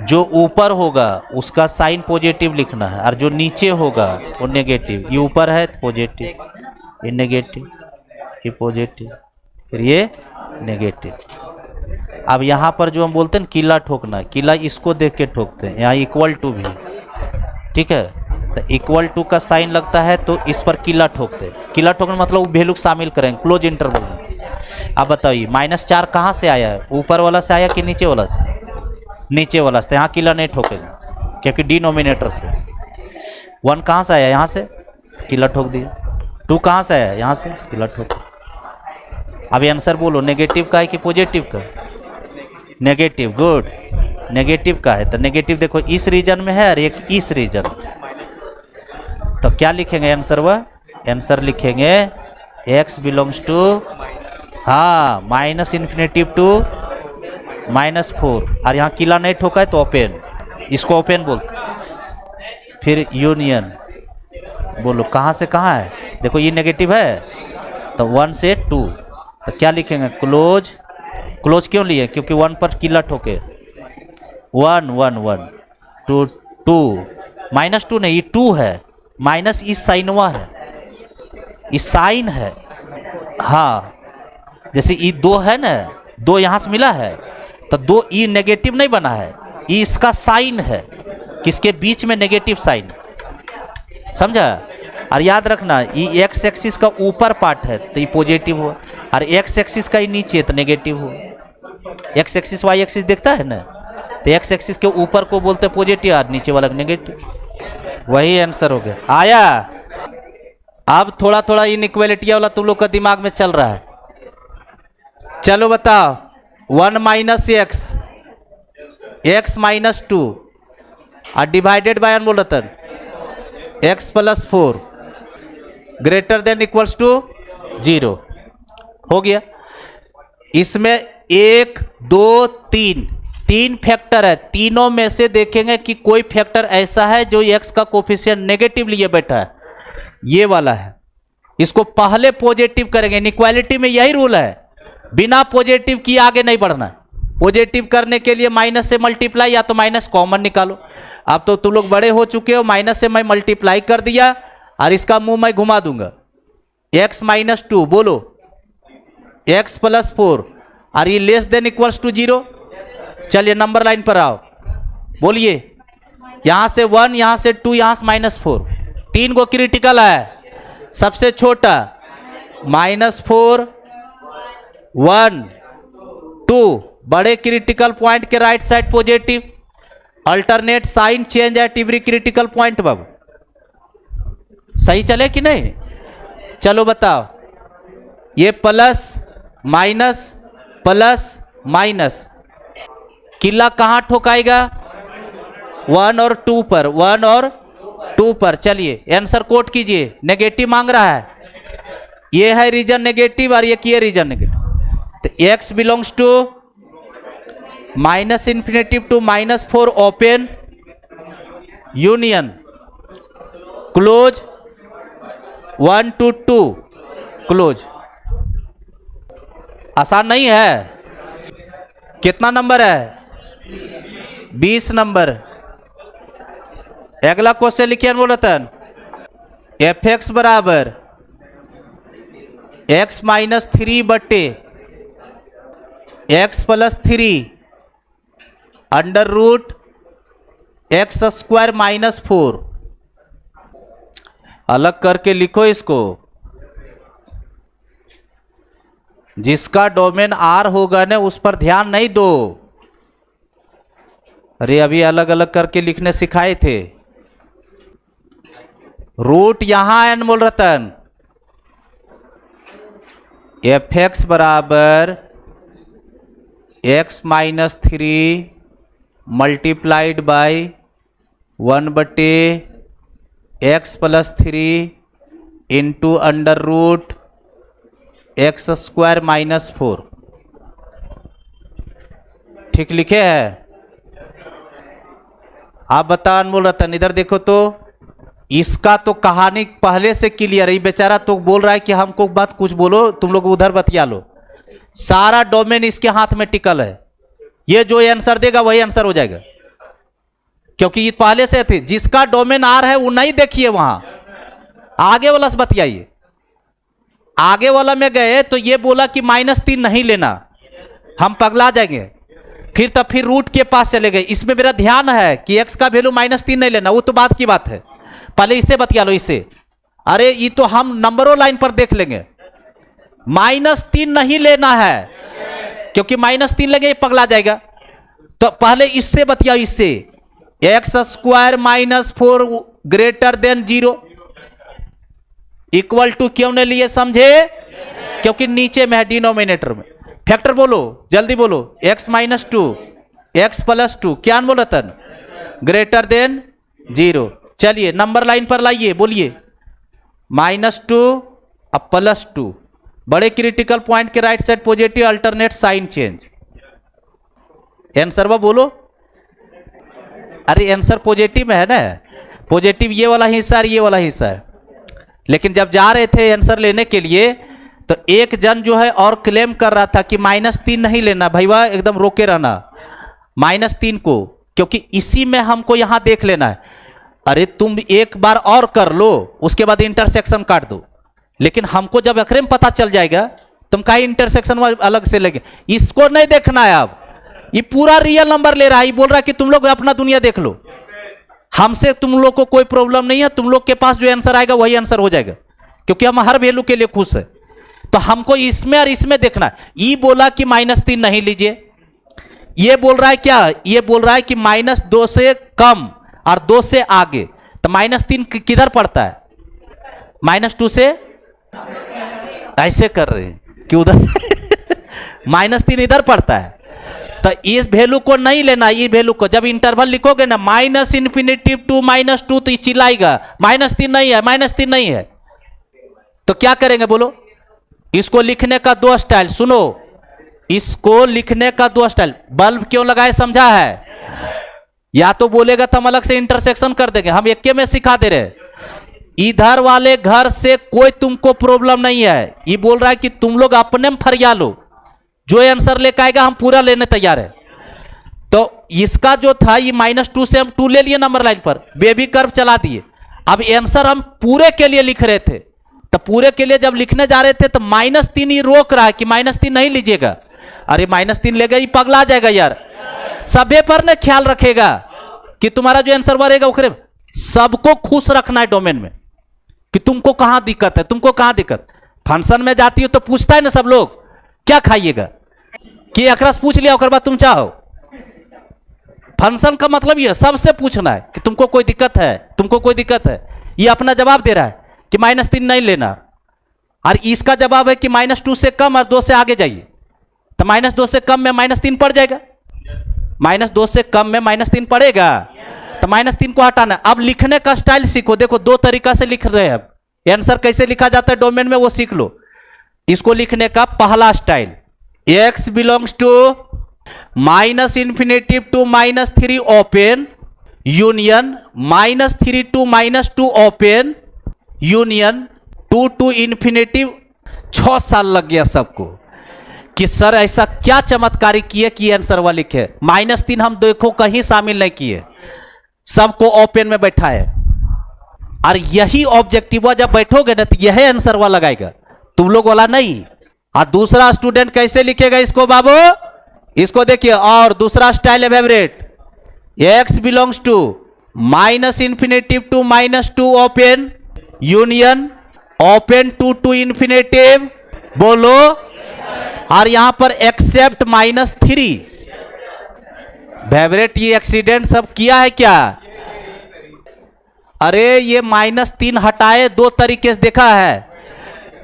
जो ऊपर होगा उसका साइन पॉजिटिव लिखना है, और जो नीचे होगा वो नेगेटिव। ये ऊपर है पॉजिटिव, ये नेगेटिव, ये पॉजिटिव, फिर ये नेगेटिव। अब यहाँ पर जो हम बोलते हैं किला ठोकना, किला इसको देख के ठोकते हैं, यहाँ इक्वल टू भी, ठीक है, तो इक्वल टू का साइन लगता है तो इस पर किला ठोकते हैं। किला ठोकना मतलब वैल्यू शामिल करेंगे क्लोज इंटरवल में। अब बताइए -4 कहाँ से आया है, ऊपर वाला से आया कि नीचे वाला से? नीचे वाला से, यहाँ किला नहीं ठोकेगा क्योंकि डिनोमिनेटर से। 1 कहाँ से आया, यहाँ से, किला ठोक दिया। 2 कहाँ से आया, यहाँ से, किला ठोक। अब आंसर बोलो, नेगेटिव का है कि पॉजिटिव का? नेगेटिव, गुड, नेगेटिव का है। तो नेगेटिव देखो इस रीजन में है और एक इस रीजन में, तो क्या लिखेंगे आंसर? वह आंसर लिखेंगे x बिलोंग्स टू, हाँ, -∞ टू -4, और यहाँ किला नहीं ठोका है तो ओपन, इसको ओपन बोलते। फिर यूनियन, बोलो कहाँ से कहाँ है, देखो ये नेगेटिव है तो 1 से 2, तो क्या लिखेंगे? क्लोज। क्लोज क्यों लिए? क्योंकि 1 पर किला ठोके। 1 1 1 2 2, -2 नहीं, ये 2 है, माइनस इस साइनवा है, इस साइन है, हाँ, जैसे ई 2 है ना, 2 यहाँ से मिला है तो 2 ई नेगेटिव नहीं बना है, ई इसका साइन है, किसके बीच में? नेगेटिव साइन, समझा? और याद रखना ये एक्स एक्सिस का ऊपर पार्ट है तो ये पॉजिटिव हो, और एक्स एक्सिस का ही नीचे तो नेगेटिव हो। एक्स एक्सिस वाई एक्सिस देखता है ना, तो एक्स एक्सिस के ऊपर को बोलते हैं पॉजिटिव और नीचे वाला नेगेटिव। वही आंसर हो गया। आया? अब थोड़ा थोड़ा इनइक्वालिटी वाला तुम लोग का दिमाग में चल रहा है। चलो बताओ, 1 - x, x - 2 और डिवाइडेड बाय बोल रहा था x + 4 greater than equals to 0 हो गया। इसमें 1 2 3 फैक्टर है, तीनों में से देखेंगे कि कोई फैक्टर ऐसा है जो x का कोफिशिएंट नेगेटिव लिए बैठा है, ये वाला है, इसको पहले पॉजिटिव करेंगे। इनइक्वालिटी में यही रूल है, बिना पॉजिटिव किए आगे नहीं बढ़ना। पॉजिटिव करने के लिए माइनस से मल्टीप्लाई या तो माइनस कॉमन निकालो। अब तो तुम लोग बड़े हो चुके हो, माइनस से मैं मल्टीप्लाई कर दिया और इसका मुंह मैं घुमा दूंगा, x - 2 बोलो, x + 4 और ये लेस देन इक्वल्स टू 0। चलिए नंबर लाइन पर आओ, बोलिए, यहां से 1, यहां से 2, यहां से -4, 3 को क्रिटिकल है। सबसे छोटा -4 1 2, बड़े क्रिटिकल पॉइंट के right side positive, alternate sign change at every critical point. बाबू सही चले कि नहीं? चलो बताओ, ये प्लस माइनस प्लस माइनस, किला कहां ठोकाएगा? 1 और 2 पर, 1 और 2 पर। चलिए आंसर कोट कीजिए, नेगेटिव मांग रहा है, ये है रीजन नेगेटिव और ये रीजन नेगेटिव, तो x belongs to -∞ to -4 open, union, close, 1 to 2 close. आसान नहीं है? कितना नंबर है? 20 नंबर। अगला क्वेश्चन लिखिए बोलतन, f(x) बराबर x - 3 बटे x + 3 √x² - 4। अलग करके लिखो इसको, जिसका डोमेन R होगा ना उस पर ध्यान नहीं दो। अरे अभी अलग अलग करके लिखने सिखाए थे। रूट यहां है अनमोल रतन, f(x) बराबर x - 3 मल्टीप्लाइड बाय 1 बटे x + 3 इंटू √x² - 4। ठीक लिखे हैं? आप बता अनमोल रतन, इधर देखो तो, इसका तो कहानी पहले से क्लियर है। बेचारा तो बोल रहा है कि हमको बात कुछ बोलो, तुम लोग उधर बतिया लो। सारा डोमेन इसके हाथ में टिकल है, ये जो आंसर देगा वही आंसर हो जाएगा। क्योंकि ये पहले से थे। जिसका डोमेन आर है वो नहीं देखिए वहां, आगे वाला से बतियाइए। आगे वाला में गए तो ये बोला कि -3 नहीं लेना, हम पगला जाएंगे। फिर रूट के पास चले गए। इसमें मेरा ध्यान है कि x का वैल्यू -3 नहीं लेना, वो तो बात की बात है। पहले इससे बतिया लो, इससे। अरे ये तो हम नंबरों लाइन पर देख लेंगे। -3 नहीं लेना है, क्योंकि -3 लेंगे ये पगला जाएगा। तो पहले इससे बतियाओ, इससे। x² -4 greater than 0 equal to क्यों नहीं लिए, समझे? क्योंकि नीचे में है डिनोमिनेटर में। फैक्टर बोलो, जल्दी बोलो। x -2 x + 2 क्या बोला था? Greater than 0। चलिए नंबर लाइन पर लाइए, बोलिए। -2 अब +2, बड़े क्रिटिकल पॉइंट के right side positive, alternate sign change. Answer बोलो। अरे आंसर पॉजिटिव में है ना, पॉजिटिव ये वाला हिस्सा और ये वाला हिस्सा है। लेकिन जब जा रहे थे आंसर लेने के लिए तो एक जन जो है और क्लेम कर रहा था कि -3 नहीं लेना, भैया एकदम रोके रहना -3 को, क्योंकि इसी में हमको यहां देख लेना है। अरे तुम एक बार और कर लो, उसके बाद इंटरसेक्शन काट दो। लेकिन हमको जब अखरे में पता चल जाएगा, तुम कहीं इंटरसेक्शन अलग से लगे, इसको नहीं देखना है। अब ये पूरा रियल नंबर ले रहा है, ये बोल रहा है कि तुम लोग अपना दुनिया देख लो, हमसे तुम लोग को कोई प्रॉब्लम नहीं है, तुम लोग के पास जो आंसर आएगा वही आंसर हो जाएगा, क्योंकि हम हर वैल्यू के लिए खुश है। तो हमको इसमें और इसमें देखना है। ये बोला कि -3 नहीं लीजिए, ये बोल रहा है क्या? ये बोल रहा है कि -2 से कम और 2 से आगे। तो -3 किधर पड़ता है? -2 से ऐसे कर रहे हैं कि उधर -3 इधर पड़ता है। तो इस वैल्यू को नहीं लेना, ये वैल्यू को। जब इंटरवल लिखोगे ना -∞ to -2 तो ये चिल्लाएगा -3 नहीं है, -3 नहीं है। तो क्या करेंगे बोलो? इसको लिखने का 2 स्टाइल सुनो, इसको लिखने का 2 स्टाइल। बल्ब क्यों लगाए समझा है? या तो बोलेगा तो हम अलग से इंटरसेक्शन कर देंगे, हम एक में सिखा दे रहे। इधर वाले घर से कोई तुमको प्रॉब्लम नहीं है, ये बोल रहा है कि तुम लोग अपने में फरिया लो, जो आंसर लेकर आएगा हम पूरा लेने तैयार है। तो इसका जो था ये -2 से हम 2 ले लिए नंबर लाइन पर, बेबी कर्व चला दिए। अब आंसर हम पूरे के लिए लिख रहे थे, तो पूरे के लिए जब लिखने जा रहे थे तो -3 ही रोक रहा है कि -3 नहीं लीजिएगा। अरे -3 लेगा ये पगला जाएगा यार। सभे पर ने ख्याल रखेगा कि तुम्हारा जो आंसर बढ़ेगा उखरे। सबको खुश रखना है डोमेन में कि तुमको कहां दिक्कत है, तुमको कहां दिक्कत। फंक्शन में जाती हो तो पूछता है ना सब लोग क्या खाइएगा, कि अखरस पूछ लिया और बाद तुम चाहो। फंक्शन का मतलब ये सबसे पूछना है कि तुमको कोई दिक्कत है, तुमको कोई दिक्कत है। ये अपना जवाब दे रहा है कि -3 नहीं लेना, और इसका जवाब है कि -2 से कम और 2 से आगे जाइए। तो -2 से कम में -3 पड़ जाएगा, -2 से कम में -3 पड़ेगा। तो -3 को हटाना। अब लिखने का स्टाइल सीखो। देखो 2 तरीका से लिख रहे हैं। अब आंसर कैसे लिखा जाता है डोमेन में वो सीख लो। इसको लिखने का पहला style, x belongs to -∞ to -3 open union -3 to -2 open union 2 to ∞। 6 साल लग गया सबको कि सर ऐसा क्या चमत्कारी किए कि आंसर वाला लिखे। -3 हम देखो कहीं शामिल नहीं किए, सबको ओपन में बैठाए। और यही ऑब्जेक्टिव जब बैठोगे ना तो यही आंसर वाला लगाएगा, तुम लोग वाला नहीं। और दूसरा स्टूडेंट कैसे लिखेगा इसको बाबू? इसको देखिए। और दूसरा स्टाइल है favourite, x belongs to -∞ to -2 open union open 2 to ∞। बोलो। और यहां पर एक्सेप्ट -3। फेवरेट ये एक्सीडेंट सब किया है क्या? अरे ये -3 हटाए 2 तरीके से देखा है।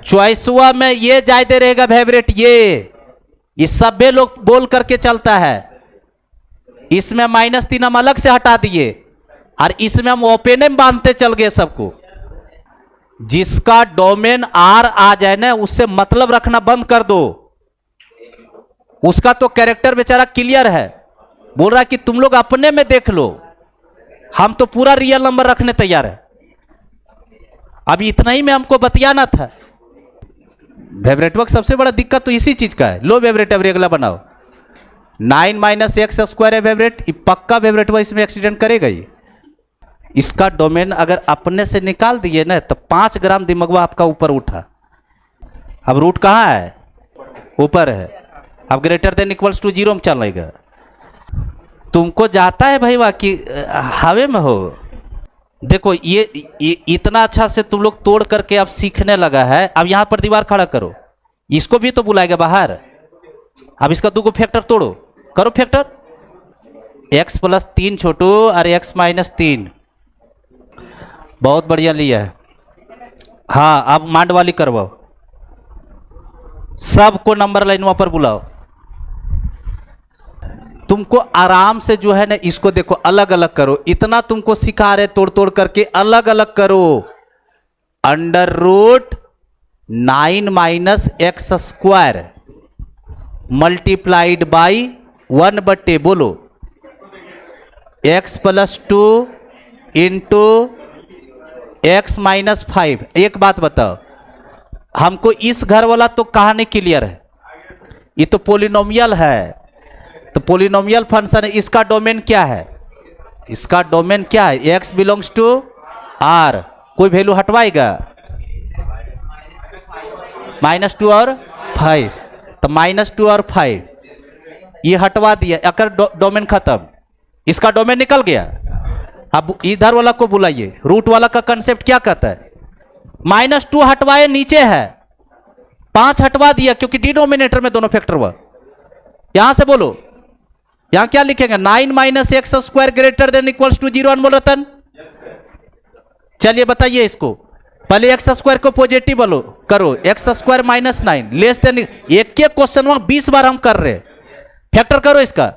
चॉइसवा में ये जायदे रहेगा फेवरेट, ये सभे लोग बोल करके चलता है। इसमें -3 हम अलग से हटा दिए और इसमें हम ओपन में बांधते चल गए सबको। जिसका डोमेन R आ जाए ना उससे मतलब रखना बंद कर दो, उसका तो कैरेक्टर बेचारा क्लियर है। बोल रहा है कि तुम लोग अपने में देख लो, हम तो पूरा रियल नंबर रखने तैयार है। अब इतना ही में हमको बतियाना था। फेवरेट वर्क सबसे बड़ा दिक्कत तो इसी चीज का है। लो फेवरेट एवरी अगला बनाओ। 9 माइनस एक्स स्क्वायर है वेवरेट, ये पक्का वेवरेट हुआ, इसमें एक्सीडेंट करेगा ही। इसका डोमेन अगर अपने से निकाल दिए ना तो 5 ग्राम दिमागवा आपका ऊपर उठा। अब रूट कहाँ है? ऊपर है। अब ग्रेटर देन इक्वल्स टू 0 में चलेगा। तुमको जाता है भाई वाह कि हवे में हो। देखो ये इतना अच्छा से तुम लोग तोड़ करके अब सीखने लगा है। अब यहां पर दीवार खड़ा करो, इसको भी तो बुलाएगा बाहर। अब इसका 2 फैक्टर तोड़ो, करो फैक्टर। x प्लस 3 छोटू और x माइनस 3, बहुत बढ़िया लिया है। हाँ अब मांड वाली करवाओ, सबको नंबर लाइन वहां पर बुलाओ। तुमको आराम से जो है ना इसको देखो अलग अलग करो। इतना तुमको सिखा रहे तोड़ तोड़ करके अलग अलग करो। Under root 9 minus X square multiplied by 1 बट्टे बोलो x plus 2 into X minus 5। एक बात बताओ, हमको इस घर वाला तो कहानी क्लियर है, ये तो पोलिनोमियल है। तो पोलिनोमियल फंक्शन है, इसका डोमेन क्या है? इसका डोमेन क्या है? x बिलोंग्स टू r, कोई वैल्यू हटवाएगा? -2 और 5, तो -2 और 5 ये हटवा दिया, अगर डोमेन खत्म, इसका डोमेन निकल गया। अब इधर वाला को बुलाइए, रूट वाला का कंसेप्ट क्या कहता है? -2 हटवाए नीचे है, 5 हटवा दिया क्योंकि डिनोमिनेटर में दोनों फैक्टर हुआ। यहां से बोलो, यहां क्या लिखेंगे? 9 minus X square greater than equals to 0 अनमोल रतन। चलिए बताइए इसको, पहले एक्स स्क्वायर को पॉजिटिव बोलो करो, x square minus 9 less than, एक के क्वेश्चन में 20 बार हम कर रहे हैं। फैक्टर करो इसका,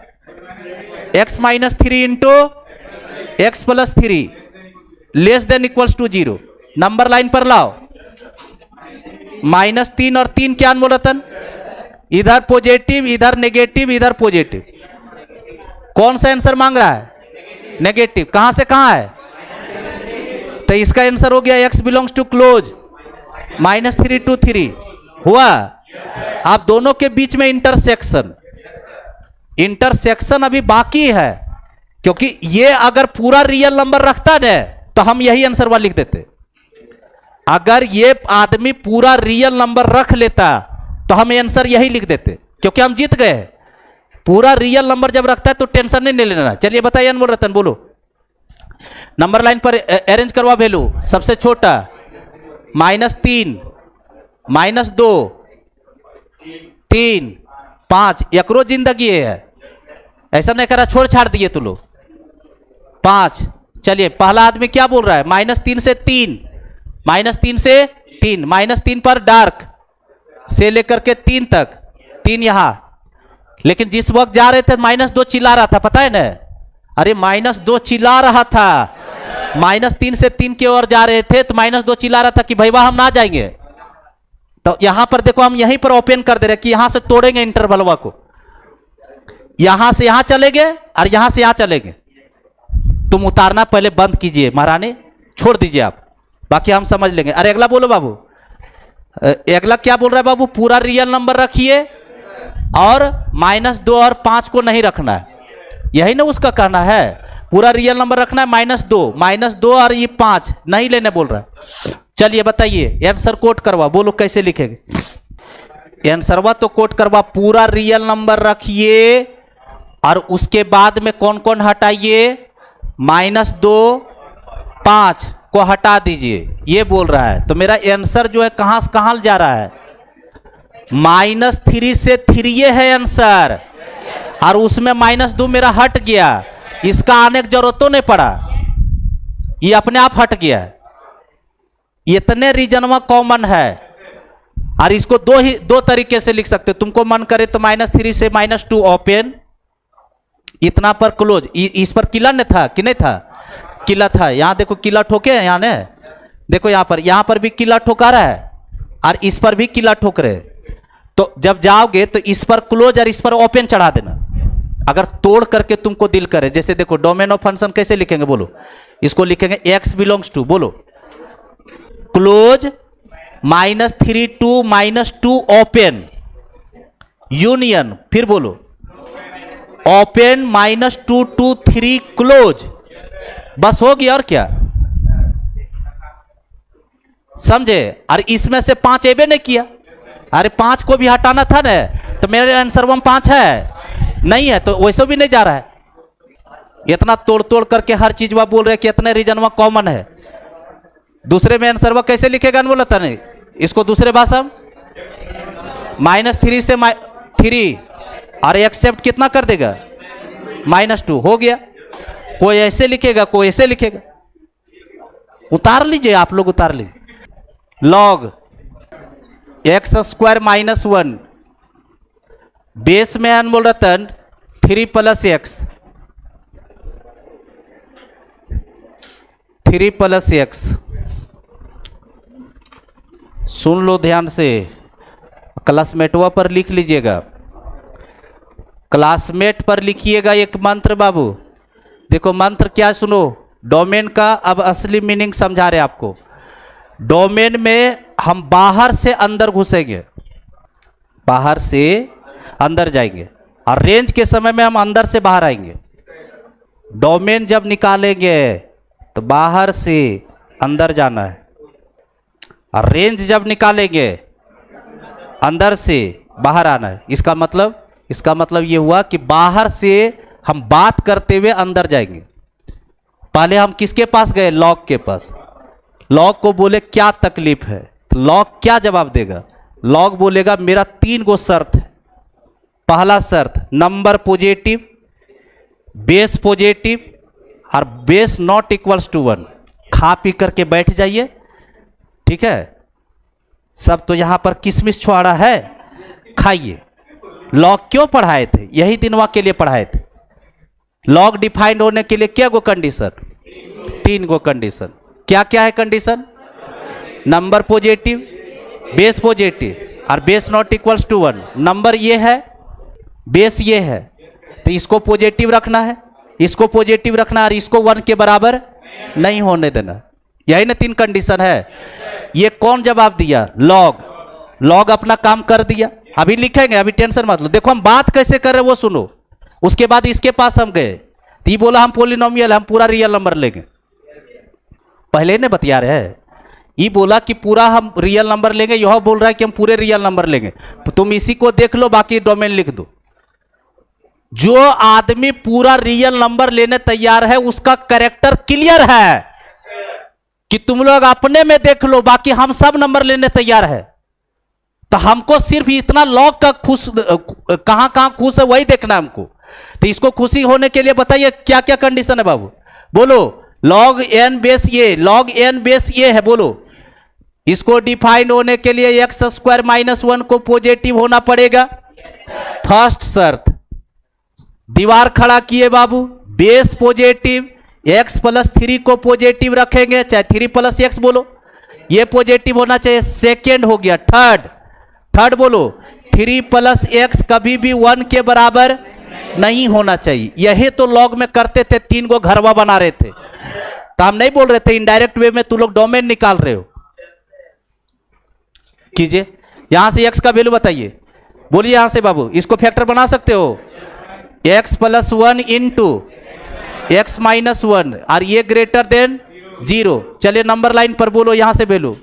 X minus 3 into X plus 3 less than equals to 0। Number line पर लाओ, -3 और 3 क्या अनमोल रतन? इधर पॉजिटिव, इधर नेगेटिव, इधर पॉजिटिव। कौन सा आंसर मांग रहा है? नेगेटिव। कहां से कहां है? तो इसका आंसर हो गया x belongs to close -3 to 3 हुआ। आप दोनों के बीच में इंटरसेक्शन, इंटरसेक्शन अभी बाकी है, क्योंकि ये अगर पूरा रियल नंबर रखता ना तो हम यही आंसर वाला लिख देते। अगर ये आदमी पूरा रियल नंबर रख लेता तो हम आंसर यही लिख देते, क्योंकि हम जीत गए। पूरा रियल नंबर जब रखता है तो टेंशन नहीं लेना। चलिए बताइए अनमोल रतन, बोलो नंबर लाइन पर अरेंज करवा वैल्यू। सबसे छोटा -3 -2 3 5, एकरो जिंदगी है, ऐसा नहीं करा छोड़ छाड़ दिए तो लो 5। चलिए पहला आदमी क्या बोल रहा है? -3 से 3, -3 से 3, -3 पर डार्क से लेकर के 3 तक, 3 यहां। लेकिन जिस वक्त जा रहे थे -2 चिल्ला रहा था, पता है ना? अरे -2 चिल्ला रहा था, -3 से 3 की ओर जा रहे थे तो -2 चिल्ला रहा था कि भैया हम ना जाएंगे। तो यहां पर देखो हम यहीं पर ओपन कर दे रहे कि यहां से तोड़ेंगे इंटरवलवा को, यहां से यहां चलेंगे और यहां से यहां चलेंगे। तुम उतारना पहले बंद कीजिए महारानी, छोड़ दीजिए आप, बाकी हम समझ लेंगे। अरे अगला बोलो बाबू, अगला क्या बोल रहा है बाबू? पूरा रियल नंबर रखिए और -2 और 5 को नहीं रखना है, यही ना उसका कहना है। पूरा रियल नंबर रखना है, -2 और ये 5 नहीं लेने बोल रहा है। चलिए बताइए आंसर कोट करवा, बोलो कैसे लिखेंगे? आंसरवा तो कोट करवा, पूरा रियल नंबर रखिए और उसके बाद में कौन कौन हटाइए? -2 5 को हटा दीजिए, ये बोल रहा है। तो मेरा आंसर जो है कहां से कहां जा रहा है? -3 से 3 है आंसर, और उसमें -2 मेरा हट गया, इसका आने की जरूरत तो नहीं पड़ा, ये अपने आप हट गया। इतने रीजनवा कॉमन है, और इसको दो तरीके से लिख सकते हो। तुमको मन करे तो -3 से -2 ओपन, इतना पर क्लोज। इस पर किला नहीं था कि नहीं था? किला था। यहां देखो किला ठोके हैं, यहां ने देखो, यहां पर भी किला ठोका रहा है और इस पर भी किला ठोक रहे। तो जब जाओगे तो इस पर क्लोज और इस पर ओपन चढ़ा देना, अगर तोड़ करके तुमको दिल करे। जैसे देखो डोमेन ऑफ फंक्शन कैसे लिखेंगे बोलो? इसको लिखेंगे x बिलोंग्स टू, बोलो क्लोज -3 to -2 ओपन यूनियन, फिर बोलो ओपन -2 to 3 क्लोज, बस हो गया और क्या, समझे। और इसमें से 5 एबे नहीं किया, अरे 5 को भी हटाना था ना, तो मेरे आंसर में 5 है नहीं है, तो वैसे भी नहीं जा रहा है। इतना तोड़ तोड़ करके हर चीज वह बोल रहे कि इतने रीजन वह कॉमन है, दूसरे में आंसर वह कैसे लिखेगा बोला था नहीं, इसको दूसरे भाषा -3 से 3 और एक्सेप्ट कितना कर देगा -2 हो गया। कोई ऐसे लिखेगा, कोई ऐसे लिखेगा, उतार लीजिए आप लोग, उतार लीजिए। लॉग x² -1 बेस में अनमोल रतन 3 + x, 3 + x, सुन लो ध्यान से, क्लासमेटवा पर लिख लीजिएगा, क्लासमेट पर लिखिएगा एक मंत्र बाबू। देखो मंत्र क्या, सुनो, डोमेन का अब असली मीनिंग समझा रहे आपको। डोमेन में हम बाहर से अंदर घुसेंगे, बाहर से अंदर जाएंगे, और रेंज के समय में हम अंदर से बाहर आएंगे। डोमेन जब निकालेंगे तो बाहर से अंदर जाना है, और रेंज जब निकालेंगे अंदर से बाहर आना है। इसका मतलब ये हुआ कि बाहर से हम बात करते हुए अंदर जाएंगे। पहले हम किसके पास गए, लॉग के पास। लॉग को बोले क्या तकलीफ है, तो लॉग क्या जवाब देगा, लॉग बोलेगा मेरा 3 गो शर्त है। पहला शर्त नंबर पॉजिटिव, बेस पॉजिटिव और बेस नॉट इक्वल्स टू 1। खा पी करके बैठ जाइए, ठीक है, सब तो यहां पर किसमिस छुआड़ा है, खाइए। लॉग क्यों पढ़ाए थे, यही दिनवा के लिए पढ़ाए थे। लॉग डिफाइंड होने के लिए क्या गो कंडीशन, 3 गो कंडीशन। क्या क्या है condition, number positive, base positive और base not equals to 1। Number ये है, बेस ये है, तो इसको पॉजिटिव रखना है, इसको पॉजिटिव रखना है, और इसको 1 के बराबर नहीं होने देना। यही ना 3 कंडीशन है। ये कौन जवाब दिया, लॉग। लॉग अपना काम कर दिया, अभी लिखेंगे, अभी टेंशन मत लो। देखो हम बात कैसे कर रहे हैं वो सुनो। उसके बाद इसके पास हम गए, तो ये बोला हम पॉलिनोमियल, हम पूरा रियल नंबर लेंगे। पहले ने बतिया रहे हैं, ये बोला कि पूरा हम रियल नंबर लेंगे, यह बोल रहा है कि हम पूरे रियल नंबर लेंगे। तुम इसी को देख लो, बाकी डोमेन लिख दो। जो आदमी पूरा रियल नंबर लेने तैयार है उसका कैरेक्टर क्लियर है कि तुम लोग अपने में देख लो, बाकी हम सब नंबर लेने तैयार है। तो हमको सिर्फ इतना लॉग का खुश, कहां कहां खुश है वही देखना हमको। तो इसको खुशी होने के लिए बताइए क्या क्या कंडीशन है बाबू, बोलो। लॉग n बेस ये, लॉग n बेस ये है, बोलो। इसको डिफाइंड होने के लिए x² -1 को पॉजिटिव होना पड़ेगा, फर्स्ट शर्त। दीवार खड़ा किए बाबू, बेस पॉजिटिव, x + 3 को पॉजिटिव रखेंगे, चाहे 3 + x बोलो, ये पॉजिटिव होना चाहिए। सेकेंड हो गया, थर्ड बोलो, 3 + x कभी भी 1 के बराबर नहीं होना चाहिए। यही तो लॉग में करते थे, 3 गो घरवा बना रहे थे। तो हम नहीं बोल रहे थे इनडायरेक्ट वे में तुम लोग डोमेन निकाल रहे हो। कीजिए, यहां से x का वैल्यू बताइए, बोलिए यहां से बाबू, इसको फैक्टर बना सकते हो, x + 1 इंटू x - 1, और ये ग्रेटर देन 0। चलिए नंबर लाइन पर बोलो, यहां से वैल्यू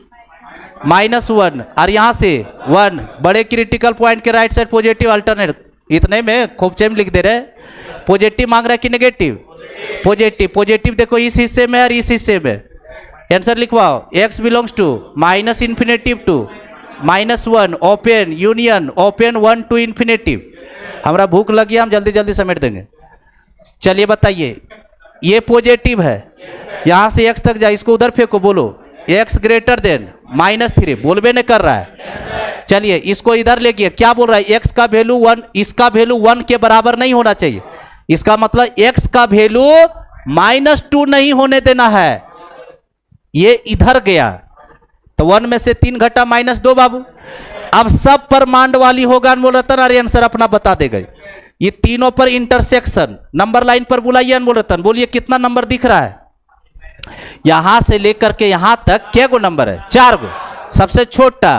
-1 और यहां से 1। बड़े क्रिटिकल पॉइंट के राइट साइड पॉजिटिव अल्टरनेट, इतने में खोपचे में लिख दे रहे। पॉजिटिव मांग रहा है कि नेगेटिव, पॉजिटिव देखो इस हिस्से में और इस हिस्से में। आंसर लिखवाओ, x belongs to -∞ to -1 open union open 1 to ∞। हमारा भूख लगी, हम जल्दी जल्दी समेट देंगे। चलिए बताइए, ये पॉजिटिव है, यहां से x तक जाए, इसको उधर फेंको, बोलो x ग्रेटर देन -3। बोलबे नहीं कर रहा है। चलिए इसको इधर ले गया, क्या बोल रहा है, x का वैल्यू 1, इसका वैल्यू 1 के बराबर नहीं होना चाहिए। इसका मतलब x का वैल्यू -2 नहीं होने देना है। ये इधर गया तो 1 में से 3 घटा -2 बाबू। अब सब पर मांड वाली होगा अनमोल रतन, और आंसर अपना बता देगा। ये तीनों पर इंटरसेक्शन, नंबर लाइन पर बुलाइए अनमोल रतन, बोलिए कितना नंबर दिख रहा है। यहां से लेकर के यहां तक क्या गो नंबर है, 4 गो। सबसे छोटा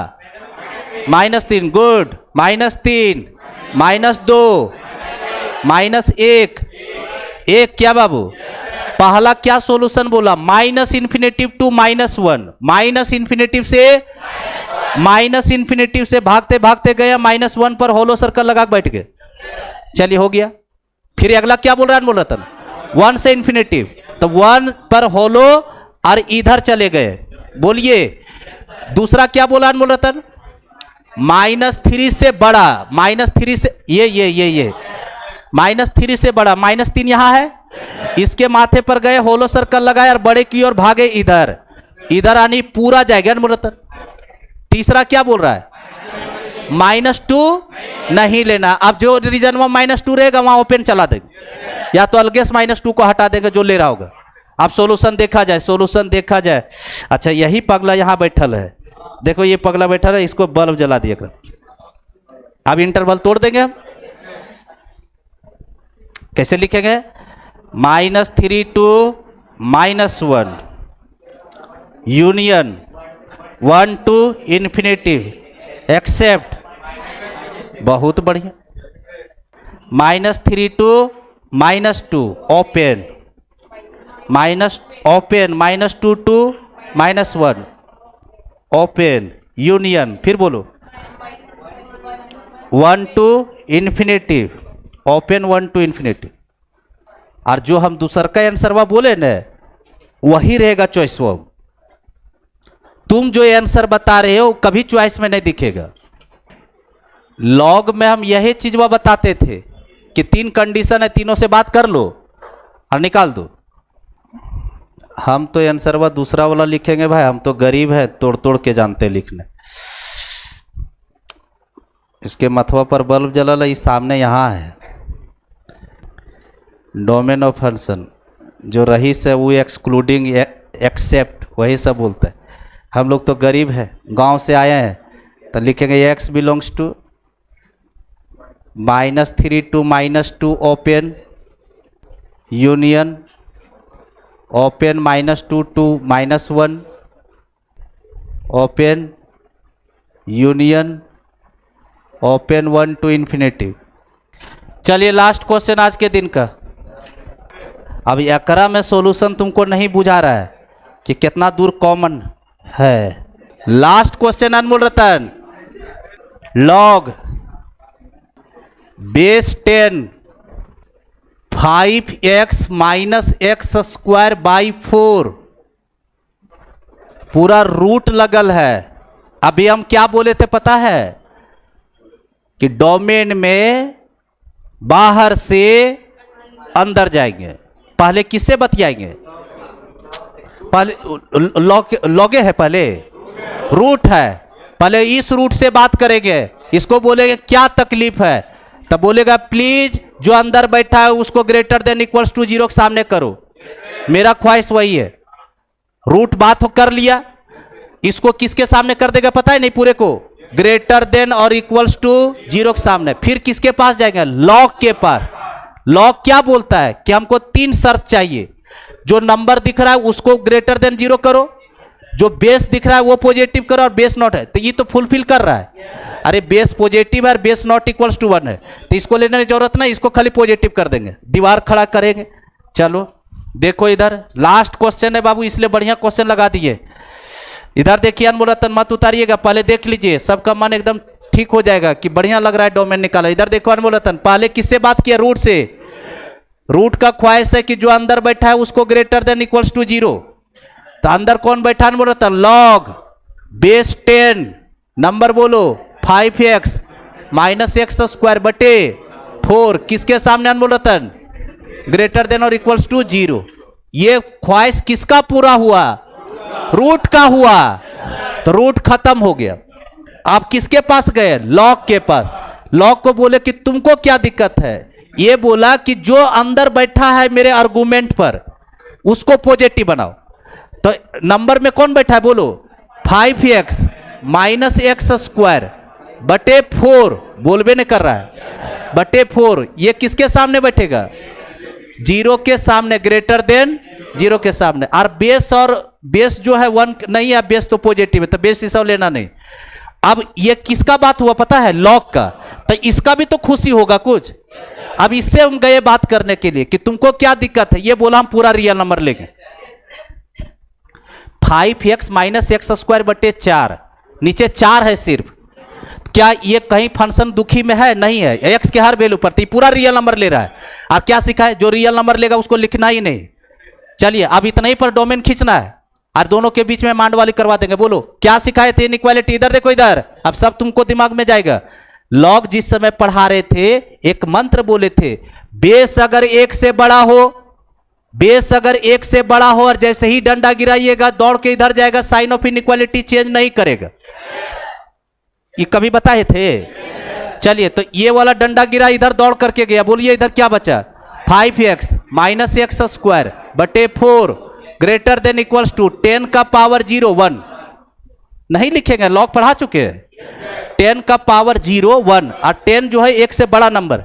-3, गुड, -3, -2, -1 1 क्या बाबू? पहला क्या सॉल्यूशन बोला? Minus infinity to -1, minus infinity से भागते भागते गया -1 पर होलो सर्कल लगा के बैठ गए। चलिए हो गया। फिर अगला क्या बोल रहा है रतन? 1 से इन्फिनेटिव, तो 1 पर होलो और इधर चले गए। बोलिए दूसरा क्या बोला अनमोल रतन? -3 से बड़ा, -3 से ये -3 से बड़ा, -3 यहां है, इसके माथे पर गए, होलो सर्कल लगाए और बड़े की ओर भागे, इधर इधर आनी पूरा जाएगा अनमोल रतन। तीसरा क्या बोल रहा है? -2 नहीं लेना। अब जो रीजन में -2 रहेगा वहां ओपन चला देंगे, या तो अलगे से -2 को हटा देंगे जो ले रहा होगा। अब सॉल्यूशन देखा जाए, सॉल्यूशन देखा जाए। अच्छा यही पगला यहां बैठल है, देखो ये पगला बैठल है, इसको बल्ब जला दिया कर। अब इंटरवल तोड़ देंगे हम। कैसे लिखेंगे? -3 to -1 union 1 to infinity except, बहुत बढ़िया। -3 to -2 open, -2 to -1 open union, फिर बोलो 1 to infinity open, 1 to infinity. और जो हम दूसर का आंसर बोले न वही रहेगा चॉइस। वो तुम जो आंसर बता रहे हो कभी चॉइस में नहीं दिखेगा। लॉग में हम यही चीज बताते थे कि 3 कंडीशन है, तीनों से बात कर लो और निकाल दो। हम तो आंसर दूसरा वाला लिखेंगे भाई, हम तो गरीब है, तोड़ तोड़ के जानते लिखने। इसके मथवा पर बल्ब जला, इस सामने यहाँ है डोमेन ऑफ फंक्शन, जो रही से वो एक्सक्लूडिंग एक्सेप्ट वही सब बोलते हैं। हम लोग तो गरीब है, गांव से आए हैं, तो लिखेंगे x belongs to -3 to -2 open union open -2 to -1 open union open 1 to infinity. चलिए लास्ट क्वेश्चन आज के दिन का। अब एकरा में सॉल्यूशन तुमको नहीं बुझा रहा है कि कितना दूर कॉमन है। लास्ट क्वेश्चन अनमोल रतन, लॉग बेस 10 5x - x²/4 पूरा रूट लगल है। अभी हम क्या बोले थे पता है कि डोमेन में बाहर से अंदर जाएंगे। पहले किससे बतियाएंगे? पहले लॉगे है, पहले रूट है, पहले इस रूट से बात करेंगे। इसको बोलेंगे क्या तकलीफ है, तब बोलेगा प्लीज जो अंदर बैठा है उसको ग्रेटर देन इक्वल्स टू 0 के सामने करो। मेरा ख्वाहिश वही है। रूट बात कर लिया, इसको किसके सामने कर देगा पता है नहीं पूरे को? ग्रेटर देन और इक्वल्स टू 0 के सामने। फिर किसके पास जाएंगे? लॉग के पास। लॉग क्या बोलता है कि हमको 3 शर्त चाहिए। जो नंबर दिख रहा है उसको ग्रेटर देन 0 करो, जो बेस दिख रहा है वो पॉजिटिव करो, और बेस नॉट है तो ये तो फुलफिल कर रहा है। अरे बेस पॉजिटिव है और बेस नॉट इक्वल्स टू 1 है, तो इसको लेने की जरूरत नहीं, इसको खाली पॉजिटिव कर देंगे, दीवार खड़ा करेंगे। चलो देखो इधर लास्ट क्वेश्चन है बाबू, इसलिए बढ़िया क्वेश्चन लगा दिए। इधर देखिए अनमोल रतन, मत उतारिएगा, पहले देख लीजिए, सबका मन एकदम ठीक हो जाएगा कि बढ़िया लग रहा है डोमेन निकाला। इधर देखो अनमोल रतन, पहले किससे बात किया? रूट से। रूट का ख्वाहिश है कि जो अंदर बैठा है उसको ग्रेटर देन इक्वल्स टू 0। तो अंदर कौन बैठा है? बोल लॉग बेस 10 नंबर बोलो 5x - x²/4 किसके सामने अनमोल रतन? ग्रेटर देन और इक्वल्स टू 0। ये ख्वाहिश किसका पूरा हुआ? रूट का हुआ। तो रूट खत्म हो गया। आप किसके पास गए? लॉग के पास। लॉग को बोले कि तुमको क्या दिक्कत है? ये बोला कि जो अंदर बैठा है मेरे आर्गुमेंट पर उसको पॉजिटिव बनाओ। तो नंबर में कौन बैठा है बोलो? 5x - x²/4 बोलबे नहीं कर रहा है, /4 ये किसके सामने बैठेगा? 0 के सामने, ग्रेटर देन 0 के सामने। और बेस जो है 1 नहीं है, बेस तो पॉजिटिव है, तो बेस इस लेना नहीं। अब ये किसका बात हुआ पता है? लॉग का। तो इसका भी तो खुशी होगा कुछ, अब इससे हम गए बात करने के लिए कि तुमको क्या दिक्कत है, ये बोला हम पूरा रियल नंबर लेंगे। 5x माइनस एक्स स्क्वायर बटे 4, नीचे 4 है सिर्फ, क्या ये कहीं फंक्शन दुखी में है? नहीं है, एक्स के हर वैल्यू पर पूरा रियल नंबर ले रहा है। और क्या सीखा है, जो रियल नंबर लेगा उसको लिखना ही नहीं। चलिए अब इतना ही पर डोमेन खींचना है और दोनों के बीच में मांड वाली करवा देंगे। बोलो क्या सिखाए थे? इनइक्वालिटी। इधर देखो, इधर अब सब तुमको दिमाग में जाएगा। लॉग जिस समय पढ़ा रहे थे एक मंत्र बोले थे, बेस अगर 1 से बड़ा हो, बेस अगर 1 से बड़ा हो और जैसे ही डंडा गिराइएगा दौड़ के इधर जाएगा, साइन ऑफ इनइक्वालिटी चेंज नहीं करेगा। ये कभी बताए थे? चलिए तो ये वाला डंडा गिरा, इधर दौड़ करके गया, बोलिए इधर क्या बचा? 5x माइनस एक्स स्क्वायर बटे 4 ग्रेटर देन इक्वल्स टू 10 का पावर 0 1। नहीं लिखेंगे, लॉग पढ़ा चुके हैं। 10 का पावर 0 1 और 10 जो है 1 से बड़ा नंबर,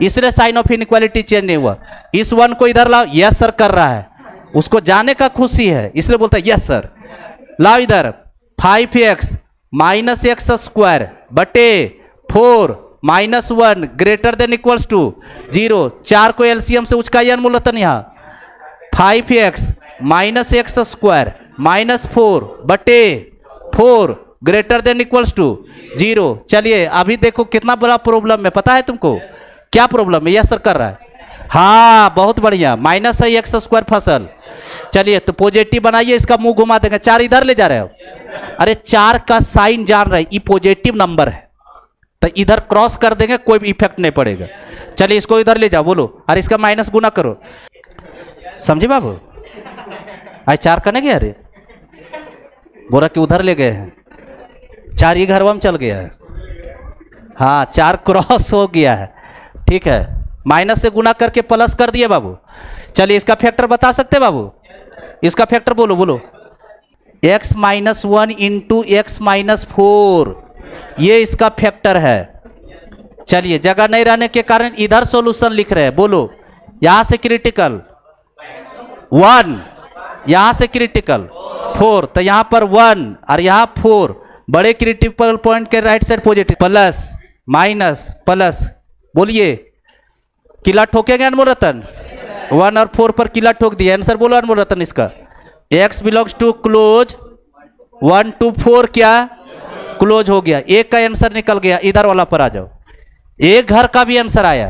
इसलिए साइन ऑफ इनइक्वालिटी चेंज नहीं हुआ। इस 1 को इधर लाओ, यस सर कर रहा है, उसको जाने का खुशी है इसलिए बोलता है यस सर। लाओ इधर 5x माइनस एक्स स्क्वायर बटे 4 minus 1 greater than equals to 0। 4 को एलसीएम से उचकाइए अनमूलतन यहाँ। 5x minus X square minus 4 बटे 4 ग्रेटर देन इक्वल्स टू 0। चलिए अभी देखो कितना बड़ा प्रॉब्लम है, पता है तुमको क्या प्रॉब्लम है? यस सर कर रहा है, हाँ बहुत बढ़िया, माइनस है एक्स स्क्वायर फसल। चलिए तो पॉजिटिव बनाइए, इसका मुंह घुमा देंगे। 4 इधर ले जा रहे हो, अरे 4 का साइन जान रहे, ये पॉजिटिव नंबर है तो इधर क्रॉस कर देंगे, कोई इफेक्ट नहीं पड़ेगा। चलिए इसको इधर ले जाओ, बोलो, और इसका माइनस गुना करो। समझे बाबू? आज 4 करने गया, अरे बोला कि उधर ले गए हैं, 4 ही घर में चल गया है। हाँ 4 क्रॉस हो गया है, ठीक है, माइनस से गुना करके प्लस कर दिए बाबू। चलिए इसका फैक्टर बता सकते बाबू? इसका फैक्टर बोलो, बोलो। x minus 1 into X minus 4, ये इसका फैक्टर है। चलिए जगह नहीं रहने के कारण इधर सॉल्यूशन लिख रहे हैं, बोलो। यहां से क्रिटिकल 1, यहां से क्रिटिकल 4, तो यहां पर 1 और यहां 4, बड़े क्रिटिकल पॉइंट के right side positive, plus minus plus, बोलिए किला ठोकेंगे अनमोल रतन? 1 और 4 पर किला ठोक दिया, आंसर बोलो अनमोल रतन इसका। x belongs to close 1 to 4 क्या क्लोज हो गया, एक का आंसर निकल गया। इधर वाला पर आ जाओ, एक घर का भी आंसर आया,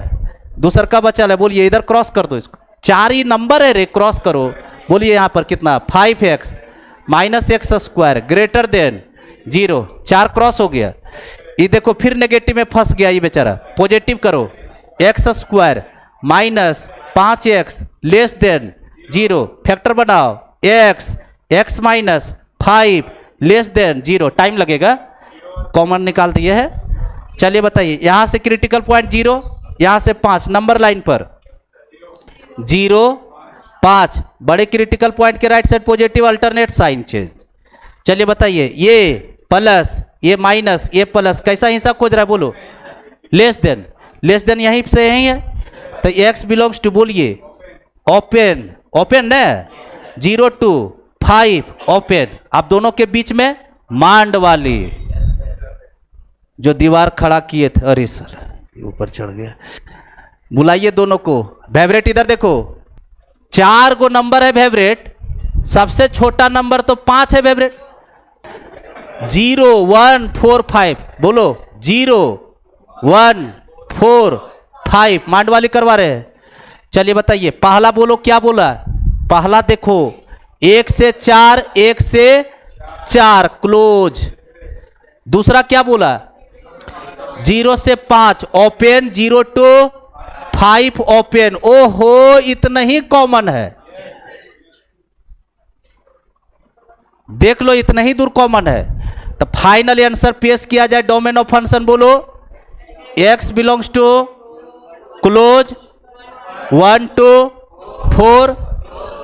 दूसरा का बचा है, बोलिए इधर क्रॉस कर दो इसको। 4 ही नंबर है रे, क्रॉस करो। बोलिए यहां पर कितना? 5x minus X square greater than 0, 4 cross हो गया। ये देखो फिर नेगेटिव में फंस गया ये बेचारा, पॉजिटिव करो। X square minus 5x less than 0, factor बनाओ। x minus 5 less than 0, time लगेगा, कॉमन निकाल दिए है। चलिए बताइए, यहां से क्रिटिकल पॉइंट 0, यहां से 5, नंबर लाइन पर 0 5, बड़े क्रिटिकल पॉइंट के right side positive, alternate sign change. चलिए बताइए, ये प्लस ये माइनस ये प्लस, कैसा हिसाब खोज रहा है? बोलो लेस देन, लेस देन यहीं से यही है, तो x बिलोंग्स टू, बोलिए ओपन, ओपन न 0 to 5 ओपन। आप दोनों के बीच में मांड वाली जो दीवार खड़ा किए थे, अरे सर ऊपर चढ़ गया, बुलाइए दोनों को। फेवरेट इधर देखो, 4 गो नंबर है फेवरेट, सबसे छोटा नंबर तो 5 है फेवरेट। 0 1 4 5, बोलो 0 1 4 5, मांड वाली करवा रहे हैं। चलिए बताइए पहला बोलो, क्या बोला? पहला देखो 1 से 4, 1 से 4 क्लोज। दूसरा क्या बोला? 0 से 5 ओपन, 0 to 5 ओपन। ओहो इतना ही कॉमन है, देख लो इतना ही दूर कॉमन है। तो फाइनल आंसर पेश किया जाए, डोमेन ऑफ फंक्शन बोलो, x belongs to close 1 to 4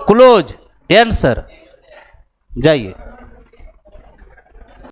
close. Answer जाइए।